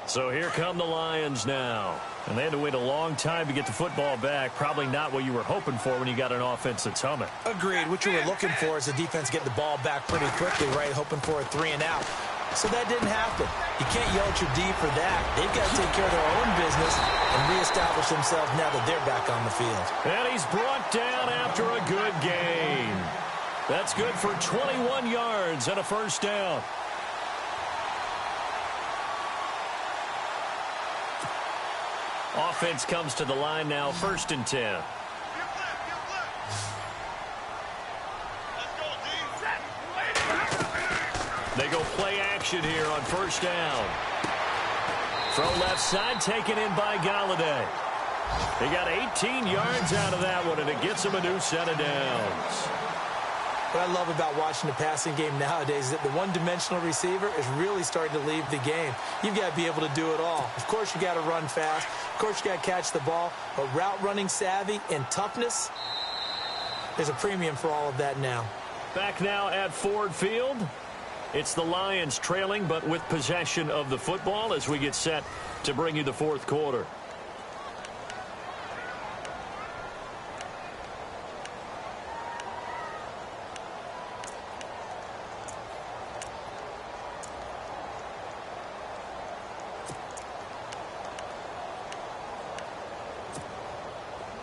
Speaker 2: So here come the Lions now. And they had to wait a long time to get the football back. Probably not what you were hoping for when you got an offense that's humming.
Speaker 3: Agreed. What you were looking for is the defense getting the ball back pretty quickly, right? Hoping for a 3 and out. So that didn't happen. You can't yell at your D for that. They've got to take care of their own business and reestablish themselves now that they're back on the field.
Speaker 2: And he's brought down after a good gain. That's good for 21 yards and a 1st down. Offense comes to the line now, 1st and 10. They go play action here on 1st down. Throw left side, taken in by Galladay. He got 18 yards out of that one, and it gets him a new set of downs.
Speaker 3: What I love about watching the passing game nowadays is that the one-dimensional receiver is really starting to leave the game. You've got to be able to do it all. Of course, you got to run fast. Of course, you got to catch the ball. But route running savvy and toughness, there's a premium for all of that now.
Speaker 2: Back now at Ford Field. It's the Lions trailing, but with possession of the football as we get set to bring you the 4th quarter.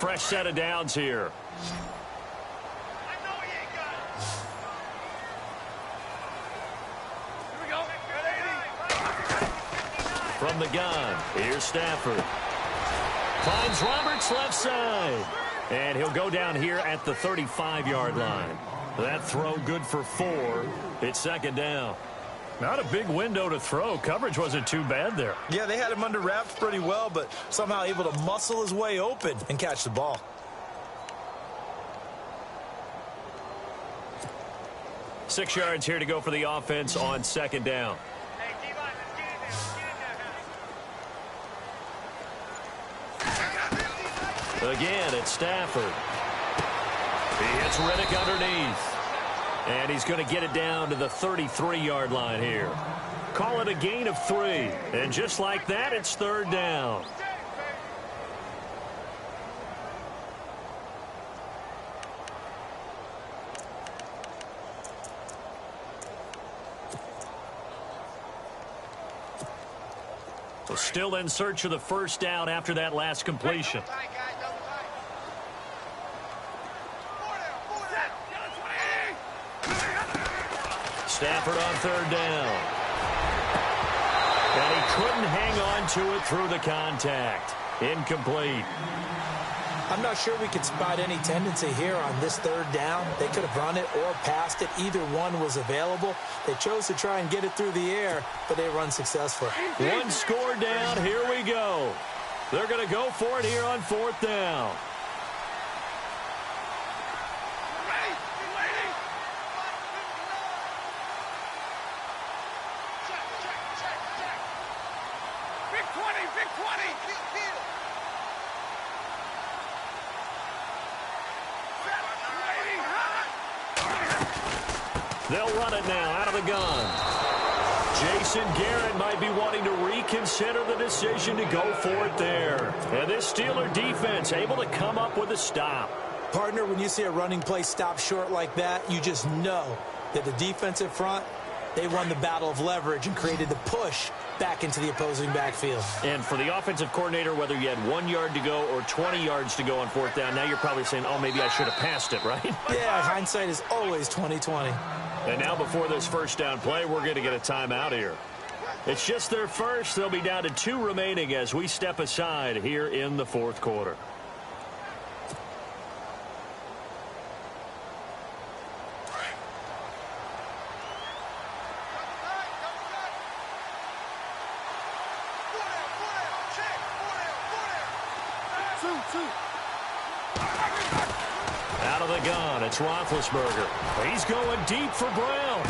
Speaker 2: fresh set of downs here. From the gun, here's Stafford. Finds Roberts left side. And he'll go down here at the 35-yard line. That throw good for 4. It's second down. Not a big window to throw. Coverage wasn't too bad there.
Speaker 3: Yeah, they had him under wraps pretty well, but somehow able to muscle his way open and catch the ball.
Speaker 2: Six yards here to go for the offense on second down. Again, it's Stafford. He hits Riddick underneath. And he's going to get it down to the 33-yard line here. Call it a gain of 3. And just like that, it's third down. So still in search of the first down after that last completion. Stafford on third down. And he couldn't hang on to it through the contact. Incomplete.
Speaker 3: I'm not sure we could spot any tendency here on this third down. They could have run it or passed it. Either one was available. They chose to try and get it through the air, but they run successful.
Speaker 2: One score down. Here we go. They're going to go for it here on fourth down. They'll run it now out of the gun. Jason Garrett might be wanting to reconsider the decision to go for it there. And this Steeler defense able to come up with a stop.
Speaker 3: Partner, when you see a running play stop short like that, you just know that the defensive front, they won the battle of leverage and created the push back into the opposing backfield.
Speaker 2: And for the offensive coordinator, whether you had 1 yard to go or 20 yards to go on fourth down, now you're probably saying, oh, maybe I should have passed it, right?
Speaker 3: Yeah, hindsight is always 20/20.
Speaker 2: And now before this first down play, we're going to get a timeout here. It's just their first. They'll be down to 2 remaining as we step aside here in the fourth quarter. Out of the gun, it's Roethlisberger. He's going deep for Brown.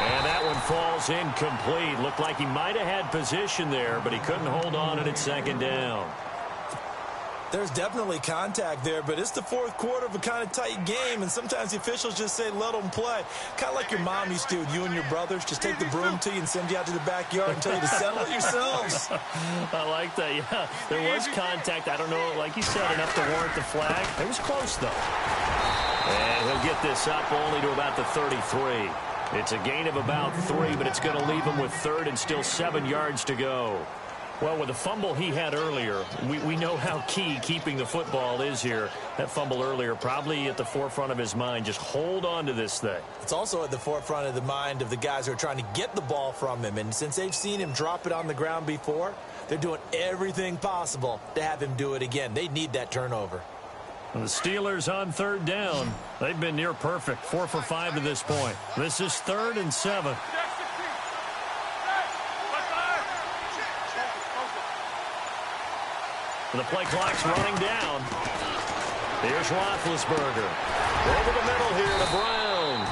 Speaker 2: And that one falls incomplete. Looked like he might have had position there, but he couldn't hold on, and it's second down.
Speaker 3: There's definitely contact there, but it's the fourth quarter of a kind of tight game, and sometimes the officials just say, let them play. Kind of like your mom used to with you and your brothers. Just take the broom to you and send you out to the backyard and tell you to settle it yourselves.
Speaker 2: I like that, yeah. There was contact. I don't know, like you said, enough to warrant the flag. It was close, though. And he'll get this up only to about the 33. It's a gain of about 3, but it's going to leave him with third and still 7 yards to go. Well, with the fumble he had earlier, we know how key keeping the football is here. That fumble earlier probably at the forefront of his mind. Just hold on to this thing.
Speaker 3: It's also at the forefront of the mind of the guys who are trying to get the ball from him. And since they've seen him drop it on the ground before, they're doing everything possible to have him do it again. They need that turnover.
Speaker 2: And the Steelers on third down. They've been near perfect, 4 for 5 to this point. This is 3rd and 7. The play clock's running down. Here's Roethlisberger. Over the middle here to Brown.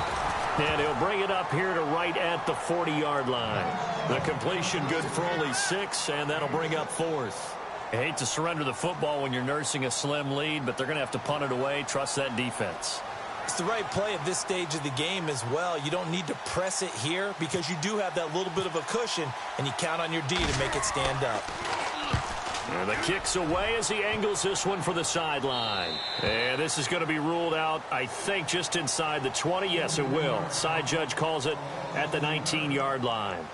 Speaker 2: And he'll bring it up here to right at the 40-yard line. The completion good for only 6, and that'll bring up 4th. I hate to surrender the football when you're nursing a slim lead, but they're going to have to punt it away. Trust that defense.
Speaker 3: It's the right play at this stage of the game as well. You don't need to press it here because you do have that little bit of a cushion, and you count on your D to make it stand up.
Speaker 2: And the kick's away as he angles this one for the sideline. And this is going to be ruled out, I think, just inside the 20. Yes, it will. Side judge calls it at the 19-yard line.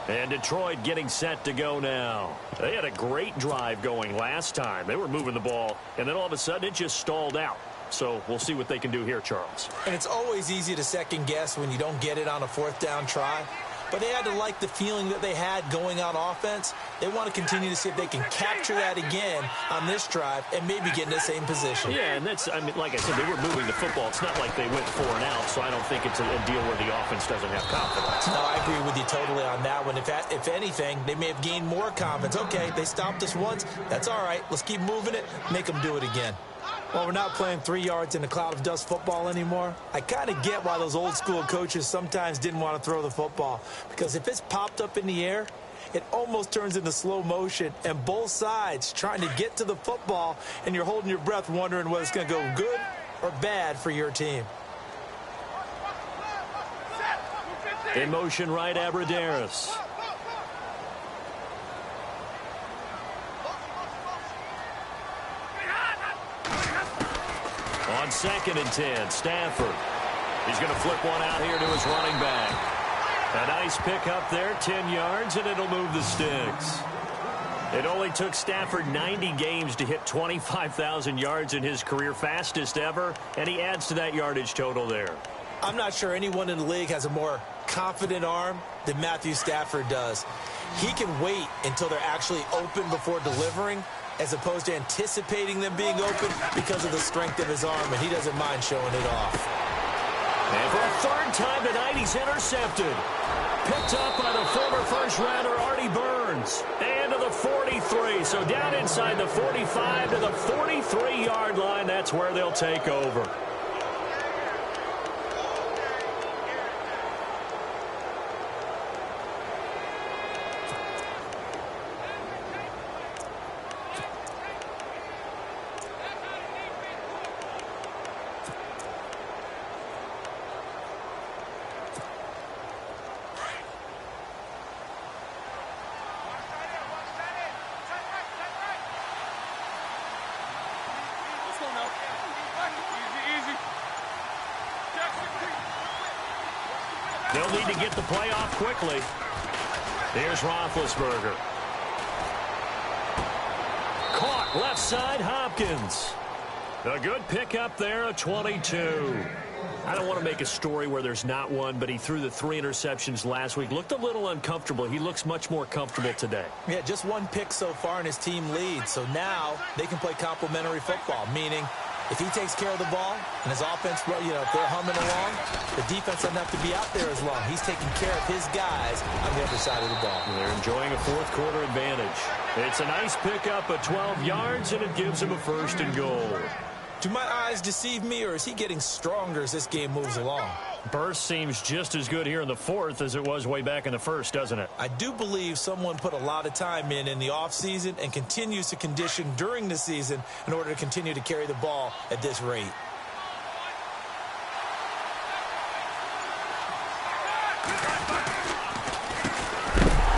Speaker 2: And Detroit getting set to go now. They had a great drive going last time. They were moving the ball, and then all of a sudden it just stalled out. So we'll see what they can do here, Charles.
Speaker 3: And it's always easy to second guess when you don't get it on a fourth down try. But they had to like the feeling that they had going on offense. They want to continue to see if they can capture that again on this drive and maybe get in the same position.
Speaker 2: Yeah, and that's, I mean, like I said, they were moving the football. It's not like they went 4 and out, so I don't think it's a deal where the offense doesn't have confidence.
Speaker 3: No, I agree with you totally on that one. If anything, they may have gained more confidence. Okay, they stopped us once. That's all right. Let's keep moving it. Make them do it again. Well, we're not playing 3 yards in a cloud of dust football anymore. I kind of get why those old school coaches sometimes didn't want to throw the football. Because if it's popped up in the air, it almost turns into slow motion. And both sides trying to get to the football, and you're holding your breath wondering whether it's going to go good or bad for your team.
Speaker 2: In motion right, Abradaris. On 2nd and 10, Stafford. He's going to flip one out here to his running back. A nice pick up there, 10 yards, and it'll move the sticks. It only took Stafford 90 games to hit 25,000 yards in his career, fastest ever, and he adds to that yardage total there.
Speaker 3: I'm not sure anyone in the league has a more confident arm than Matthew Stafford does. He can wait until they're actually open before delivering, as opposed to anticipating them being open because of the strength of his arm, and he doesn't mind showing it off.
Speaker 2: And for a 3rd time tonight, he's intercepted. Picked up by the former first-rounder Artie Burns. And to the 43. So down inside the 45 to the 43-yard line. That's where they'll take over. They'll need to get the play off quickly. Here's Roethlisberger. Caught left side, Hopkins. A good pickup there, a 22. I don't want to make a story where there's not one, but he threw the 3 interceptions last week. Looked a little uncomfortable. He looks much more comfortable today.
Speaker 3: Yeah, just 1 pick so far, and his team leads. So now they can play complementary football, meaning if he takes care of the ball and his offense, you know, if they're humming along, the defense doesn't have to be out there as long. He's taking care of his guys on the other side of the ball.
Speaker 2: They're enjoying a 4th quarter advantage. It's a nice pickup of 12 yards, and it gives him a 1st and goal.
Speaker 3: Do my eyes deceive me, or is he getting stronger as this game moves along?
Speaker 2: Burst seems just as good here in the 4th as it was way back in the 1st, doesn't it?
Speaker 3: I do believe someone put a lot of time in the offseason and continues to condition during the season in order to continue to carry the ball at this rate.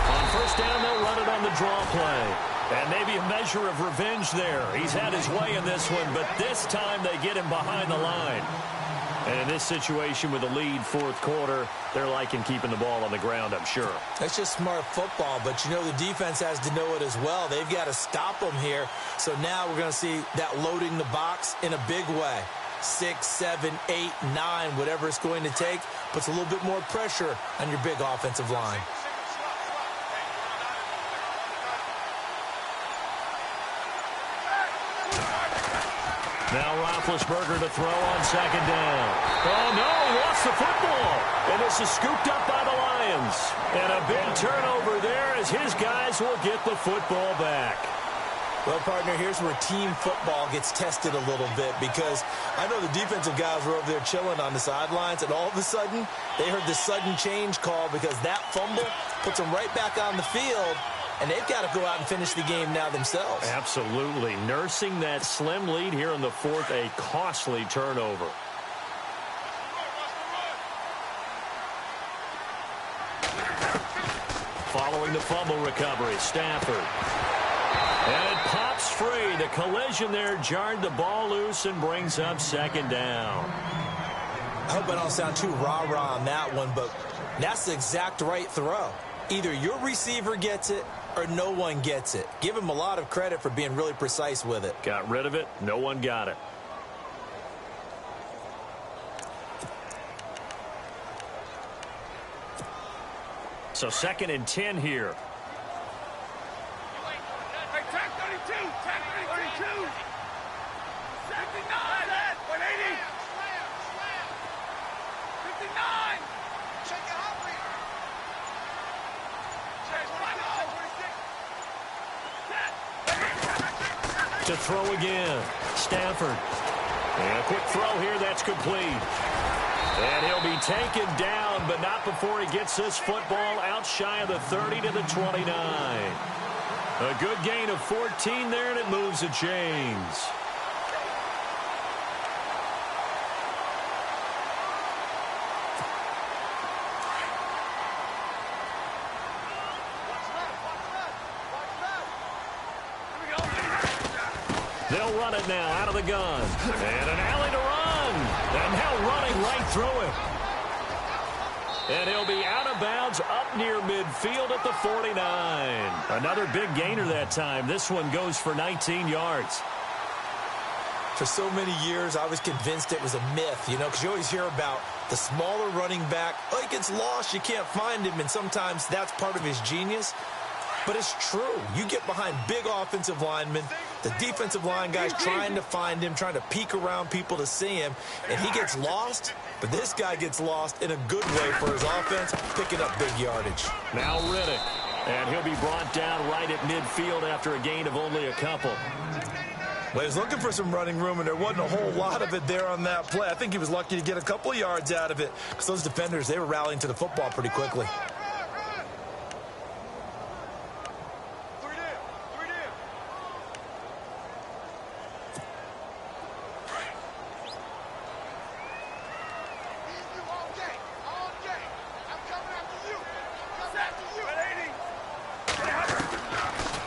Speaker 2: On 1st down, they'll run it on the draw play. And maybe a measure of revenge there. He's had his way in this one, but this time they get him behind the line. And in this situation with a lead 4th quarter, they're liking keeping the ball on the ground, I'm sure.
Speaker 3: That's just smart football, but you know the defense has to know it as well. They've got to stop them here. So now we're going to see that loading the box in a big way. 6, 7, 8, 9, whatever it's going to take, puts a little bit more pressure on your big offensive line.
Speaker 2: Now Roethlisberger to throw on 2nd down. Oh, no, lost the football. And this is scooped up by the Lions. And a big turnover there as his guys will get the football back.
Speaker 3: Well, partner, here's where team football gets tested a little bit, because I know the defensive guys were over there chilling on the sidelines, and all of a sudden, they heard the sudden change call because that fumble puts them right back on the field, and they've got to go out and finish the game now themselves.
Speaker 2: Absolutely. Nursing that slim lead here in the 4th, a costly turnover. Following the fumble recovery, Stafford. And it pops free. The collision there jarred the ball loose and brings up 2nd down.
Speaker 3: I hope I don't sound too rah-rah on that one, but that's the exact right throw. Either your receiver gets it or no one gets it. Give him a lot of credit for being really precise with it.
Speaker 2: Got rid of it. No one got it. So 2nd and 10 here.
Speaker 4: Hey, tag 32! Tag 32! 79! 180! 59! Check it out,
Speaker 2: To throw again. Stafford. And a quick throw here. That's complete. And he'll be taken down, but not before he gets this football out shy of the 30 to the 29. A good gain of 14 there, and it moves the chains. They'll run it now out of the gun. And an alley to run. And now running right through it. And he'll be out of bounds up near midfield at the 49. Another big gainer that time. This one goes for 19 yards.
Speaker 3: For so many years, I was convinced it was a myth, you know, because you always hear about the smaller running back. Oh, he gets lost. You can't find him. And sometimes that's part of his genius. But it's true. You get behind big offensive linemen, the defensive line guys trying to find him, trying to peek around people to see him, and he gets lost. But this guy gets lost in a good way for his offense, picking up big yardage.
Speaker 2: Now Riddick, and he'll be brought down right at midfield after a gain of only a couple.
Speaker 3: Well, he was looking for some running room, and there wasn't a whole lot of it there on that play. I think he was lucky to get a couple of yards out of it because those defenders, they were rallying to the football pretty quickly.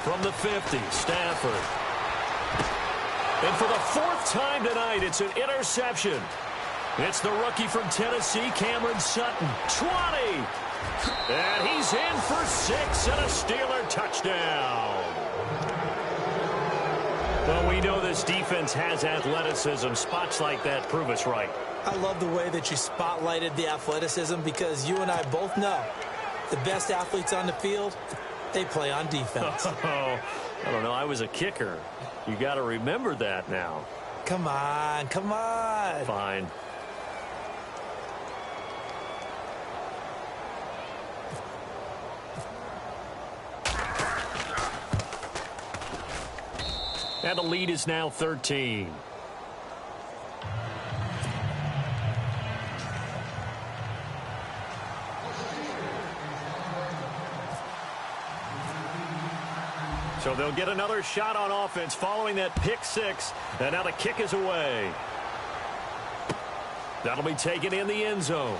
Speaker 2: From the 50, Stafford. And for the 4th time tonight, it's an interception. It's the rookie from Tennessee, Cameron Sutton. 20! And he's in for 6 and a Steeler touchdown. Well, we know this defense has athleticism. Spots like that prove us right.
Speaker 3: I love the way that you spotlighted the athleticism because you and I both know the best athletes on the field, they play on defense.
Speaker 2: Oh, I don't know. I was a kicker. You got to remember that now.
Speaker 3: Come on, come on.
Speaker 2: Fine. And the lead is now 13. So they'll get another shot on offense following that pick 6. And now the kick is away. That'll be taken in the end zone.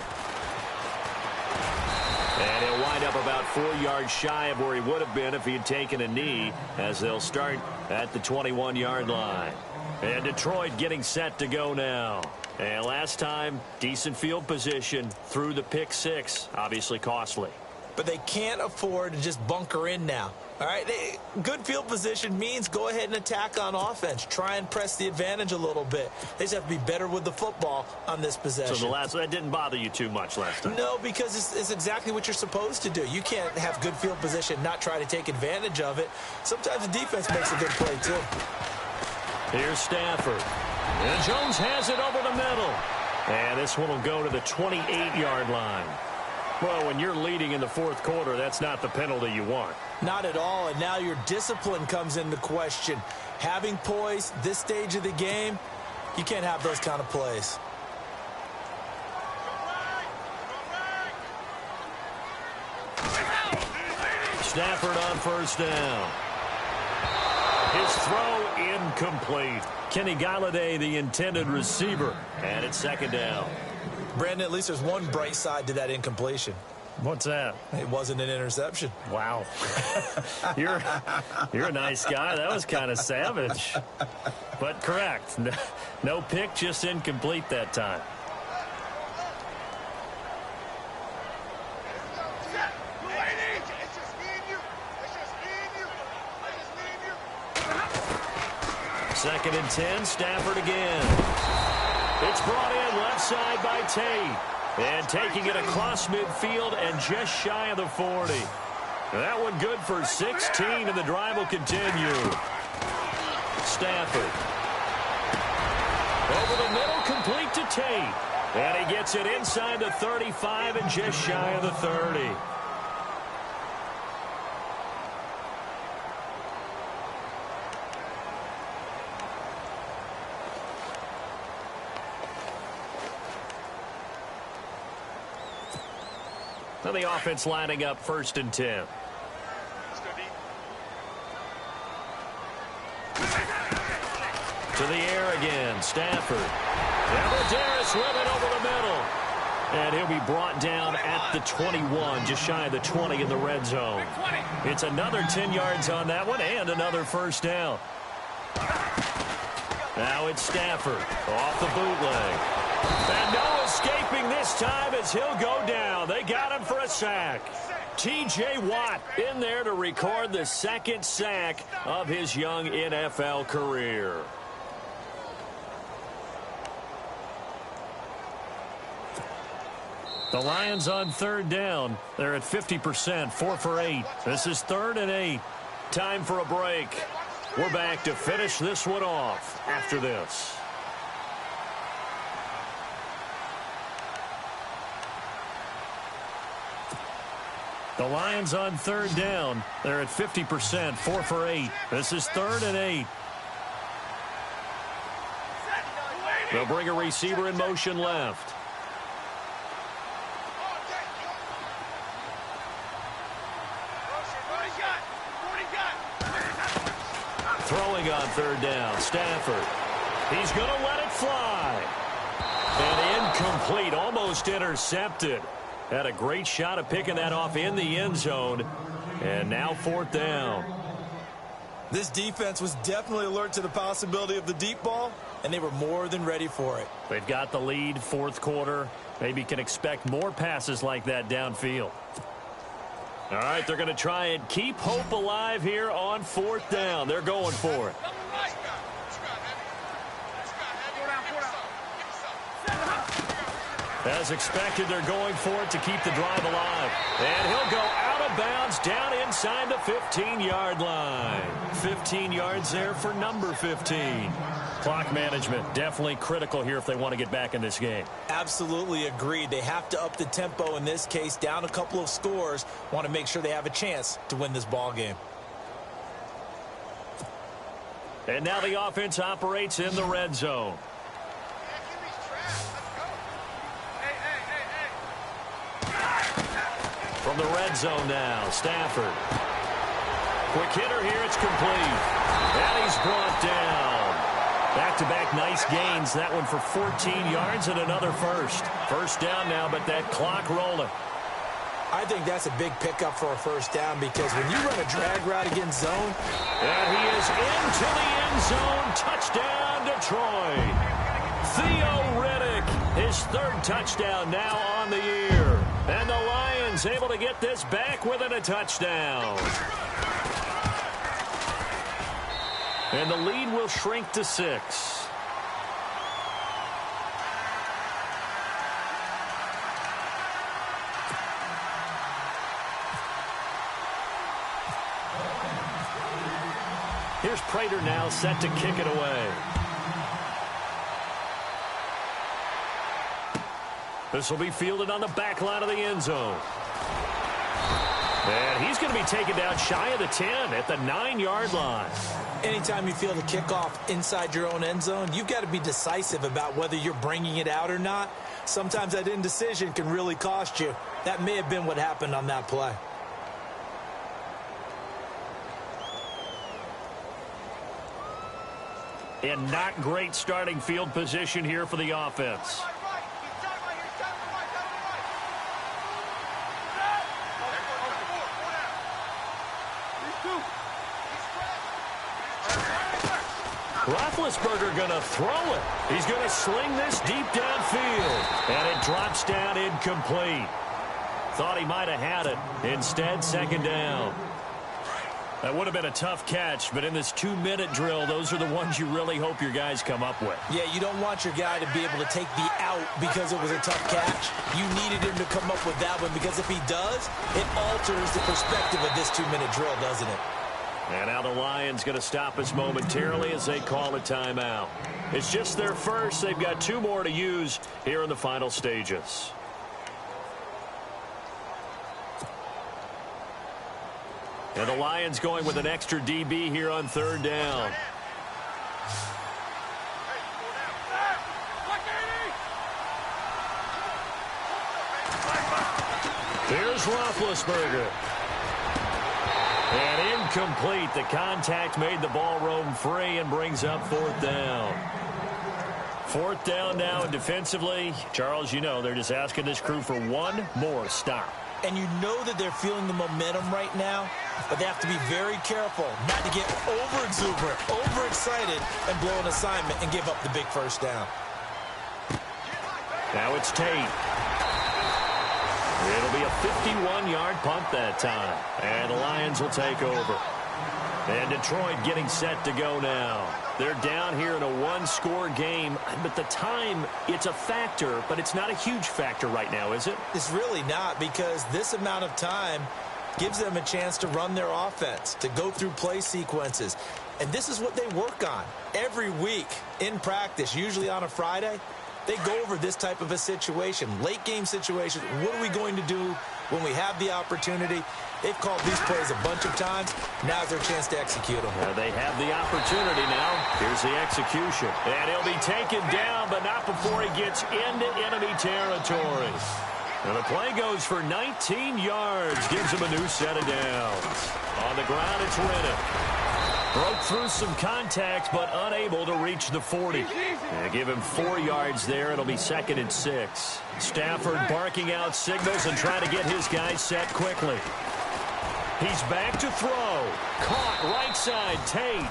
Speaker 2: And he'll wind up about 4 yards shy of where he would have been if he had taken a knee, as they'll start at the 21-yard line. And Detroit getting set to go now. And last time, decent field position through the pick 6. Obviously costly.
Speaker 3: But they can't afford to just bunker in now. All right, good field position means go ahead and attack on offense. Try and press the advantage a little bit. They just have to be better with the football on this possession.
Speaker 2: So that didn't bother you too much last time?
Speaker 3: No, because it's exactly what you're supposed to do. You can't have good field position, not try to take advantage of it. Sometimes the defense makes a good play, too.
Speaker 2: Here's Stafford. And Jones has it over the middle. And this one will go to the 28-yard line. Well, when you're leading in the 4th quarter, that's not the penalty you want.
Speaker 3: Not at all, and now your discipline comes into question. Having poise this stage of the game, you can't have those kind of plays.
Speaker 2: Stafford on 1st down. His throw incomplete. Kenny Galladay, the intended receiver, and it's 2nd down.
Speaker 3: Brandon, at least there's one bright side to that incompletion.
Speaker 2: What's that?
Speaker 3: It wasn't an interception.
Speaker 2: Wow. You're a nice guy. That was kind of savage. But correct. No pick, just incomplete that time. 2nd and 10, Stafford again. It's brought in left side by Tate. And taking it across midfield and just shy of the 40. That one good for 16, and the drive will continue. Stafford. Over the middle, complete to Tate. And he gets it inside the 35 and just shy of the 30. Now the offense lining up 1st and 10. To the air again, Stafford. And Ladarius with it over the middle. And he'll be brought down at the 21, just shy of the 20 in the red zone. It's another 10 yards on that one and another 1st down. Now it's Stafford off the bootleg. And no escaping this time as he'll go down. They got him for a sack. T.J. Watt in there to record the 2nd sack of his young NFL career. The Lions on 3rd down. They're at 50%, 4 for 8. This is 3rd and 8. Time for a break. We're back to finish this one off after this. The Lions on 3rd down. They're at 50%, 4 for 8. This is 3rd and 8. They'll bring a receiver in motion left. Throwing on 3rd down, Stafford. He's going to let it fly. And incomplete, almost intercepted. Had a great shot at picking that off in the end zone. And now 4th down.
Speaker 3: This defense was definitely alert to the possibility of the deep ball, and they were more than ready for it.
Speaker 2: They've got the lead, 4th quarter. Maybe can expect more passes like that downfield. All right, they're going to try and keep hope alive here on 4th down. They're going for it. As expected, they're going for it to keep the drive alive. And he'll go out of bounds down inside the 15-yard line. 15 yards there for number 15. Clock management definitely critical here if they want to get back in this game.
Speaker 3: Absolutely agreed. They have to up the tempo in this case, down a couple of scores. Want to make sure they have a chance to win this ball game.
Speaker 2: And now the offense operates in the red zone. From the red zone now, Stafford. Quick hitter here, it's complete. And he's brought down. Back-to-back nice gains. That one for 14 yards and another first. 1st down now, but that clock rolling.
Speaker 3: I think that's a big pickup for a 1st down because when you run a drag route against zone.
Speaker 2: And he is into the end zone. Touchdown, Detroit. Theo Riddick, his 3rd touchdown now on the year. And the Lions able to get this back within a touchdown. And the lead will shrink to 6. Here's Prater now set to kick it away. This will be fielded on the back line of the end zone. And he's going to be taken down shy of the 10 at the 9-yard line.
Speaker 3: Anytime you field a kickoff inside your own end zone, you've got to be decisive about whether you're bringing it out or not. Sometimes that indecision can really cost you. That may have been what happened on that play.
Speaker 2: And not great starting field position here for the offense. Roethlisberger going to throw it. He's going to sling this deep downfield. And it drops down incomplete. Thought he might have had it. Instead, 2nd down. That would have been a tough catch, but in this 2-minute drill, those are the ones you really hope your guys come up with.
Speaker 3: Yeah, you don't want your guy to be able to take the out because it was a tough catch. You needed him to come up with that one because if he does, it alters the perspective of this 2-minute drill, doesn't it?
Speaker 2: And now the Lions going to stop us momentarily as they call a timeout. It's just their first. They've got 2 more to use here in the final stages. And the Lions going with an extra DB here on 3rd down. Here's Roethlisberger. And incomplete. The contact made the ball roam free and brings up 4th down. 4th down now, and defensively, Charles, you know, they're just asking this crew for one more stop.
Speaker 3: And you know that they're feeling the momentum right now, but they have to be very careful not to get over-exuberant, overexcited, and blow an assignment and give up the big 1st down.
Speaker 2: Now it's Tate. It'll be a 51-yard punt that time, and the Lions will take over. And Detroit getting set to go now. They're down here in a 1-score game, but the time, it's a factor, but it's not a huge factor right now, is it?
Speaker 3: It's really not, because this amount of time gives them a chance to run their offense, to go through play sequences. And this is what they work on every week in practice, usually on a Friday. They go over this type of a situation, late-game situation. What are we going to do when we have the opportunity? They've called these plays a bunch of times. Now's their chance to execute them.
Speaker 2: They have the opportunity now. Here's the execution. And he'll be taken down, but not before he gets into enemy territory. And the play goes for 19 yards. Gives him a new set of downs. On the ground, it's Rennick. Broke through some contact, but unable to reach the 40. They give him 4 yards there. It'll be 2nd and 6. Stafford barking out signals and trying to get his guys set quickly. He's back to throw. Caught right side, Tate.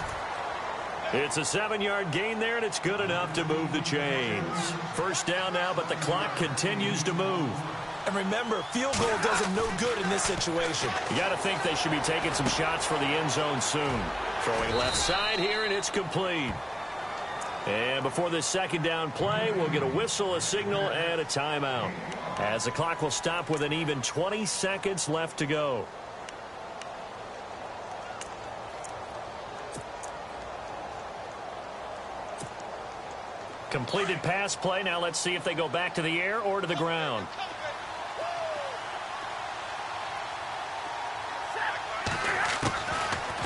Speaker 2: It's a 7-yard gain there, and it's good enough to move the chains. 1st down now, but the clock continues to move.
Speaker 3: And remember, field goal does them no good in this situation.
Speaker 2: You got to think they should be taking some shots for the end zone soon. Throwing left side here, and it's complete. And before this 2nd down play, we'll get a whistle, a signal, and a timeout. As the clock will stop with an even 20 seconds left to go. Completed pass play. Now let's see if they go back to the air or to the ground.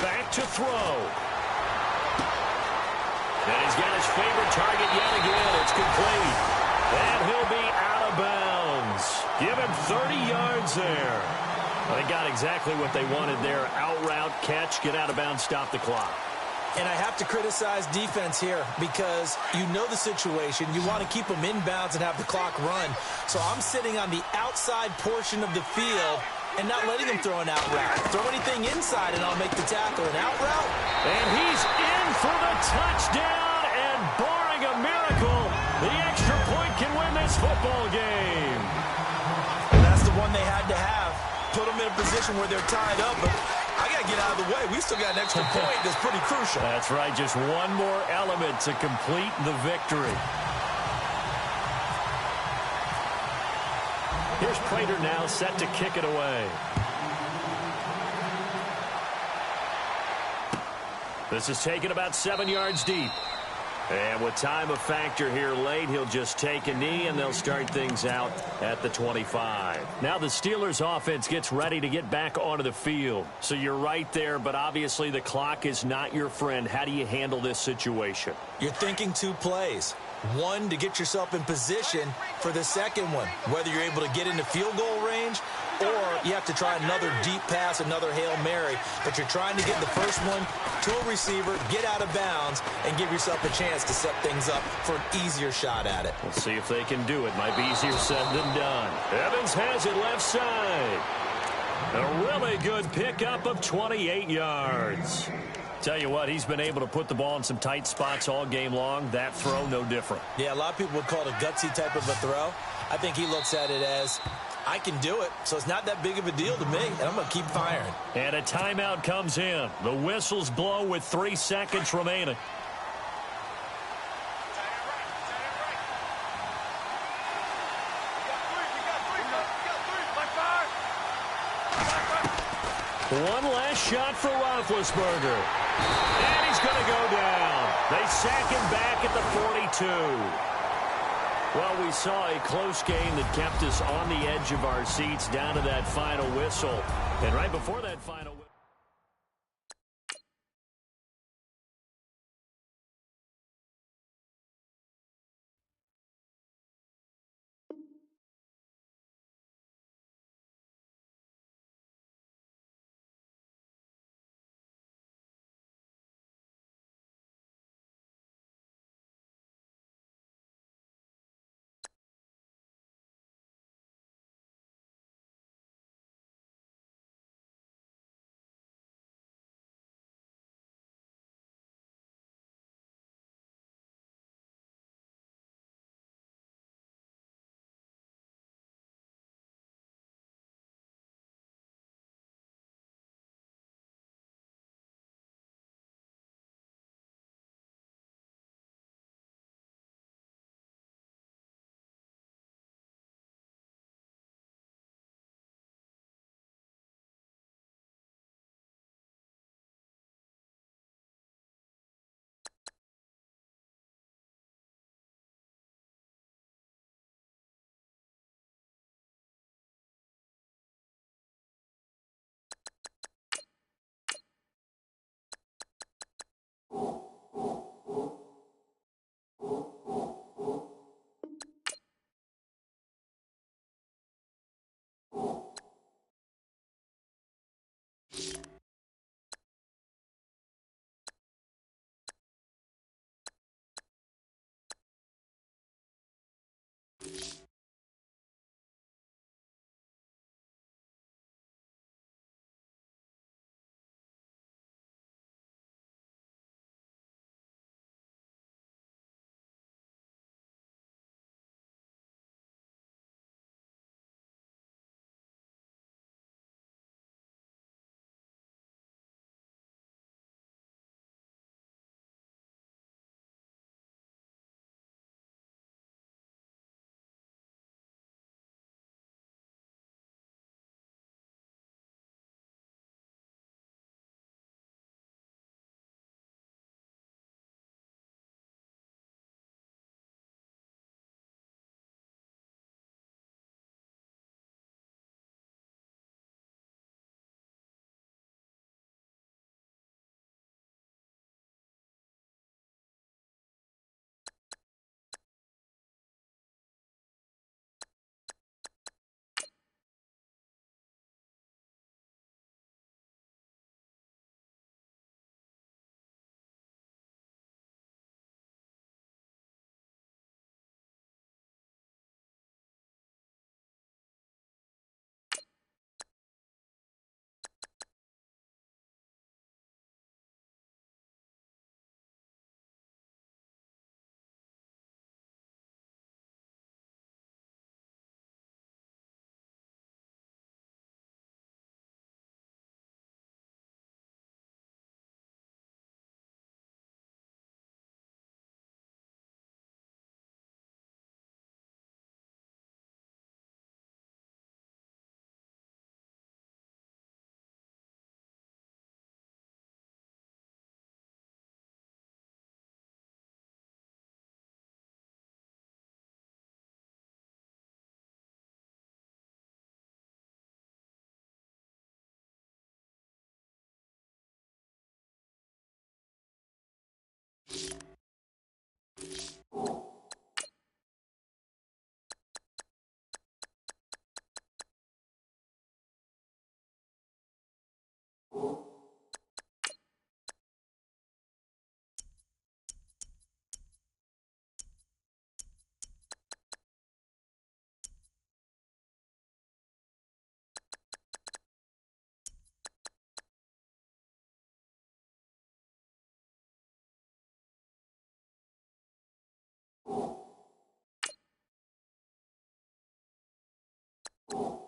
Speaker 2: Back to throw. And he's got his favorite target yet again. It's complete. And he'll be out of bounds. Give him 30 yards there. Well, they got exactly what they wanted there. Out route, catch, get out of bounds, stop the clock.
Speaker 3: And I have to criticize defense here because you know the situation. You want to keep them inbounds and have the clock run. So I'm sitting on the outside portion of the field and not letting them throw an out route. Throw anything inside and I'll make the tackle. An out route.
Speaker 2: And he's in for the touchdown. And barring a miracle, the extra point can win this football game.
Speaker 3: And that's the one they had to have. Put them in a position where they're tied up, but I got to get out of the way. We still got an extra point that's pretty crucial.
Speaker 2: That's right. Just one more element to complete the victory. Here's Prater now set to kick it away. This is taken about 7 yards deep. And with time a factor here late, he'll just take a knee, and they'll start things out at the 25. Now the Steelers' offense gets ready to get back onto the field. So you're right there, but obviously the clock is not your friend. How do you handle this situation?
Speaker 3: You're thinking 2 plays. One, to get yourself in position for the second one, whether you're able to get into field goal range or you have to try another deep pass, another Hail Mary. But you're trying to get the first one to a receiver, get out of bounds, and give yourself a chance to set things up for an easier shot at it.
Speaker 2: We'll see if they can do it. Might be easier said than done. Evans has it left side. A really good pickup of 28 yards. Tell you what, he's been able to put the ball in some tight spots all game long. That throw, no different.
Speaker 3: Yeah, a lot of people would call it a gutsy type of a throw. I think he looks at it as, I can do it, so it's not that big of a deal to me, and I'm going to keep firing.
Speaker 2: And a timeout comes in. The whistles blow with 3 seconds remaining. One last shot for Roethlisberger. And he's going to go down. They sack him back at the 42. Well, we saw a close game that kept us on the edge of our seats down to that final whistle. And right before that final whistle,
Speaker 1: you.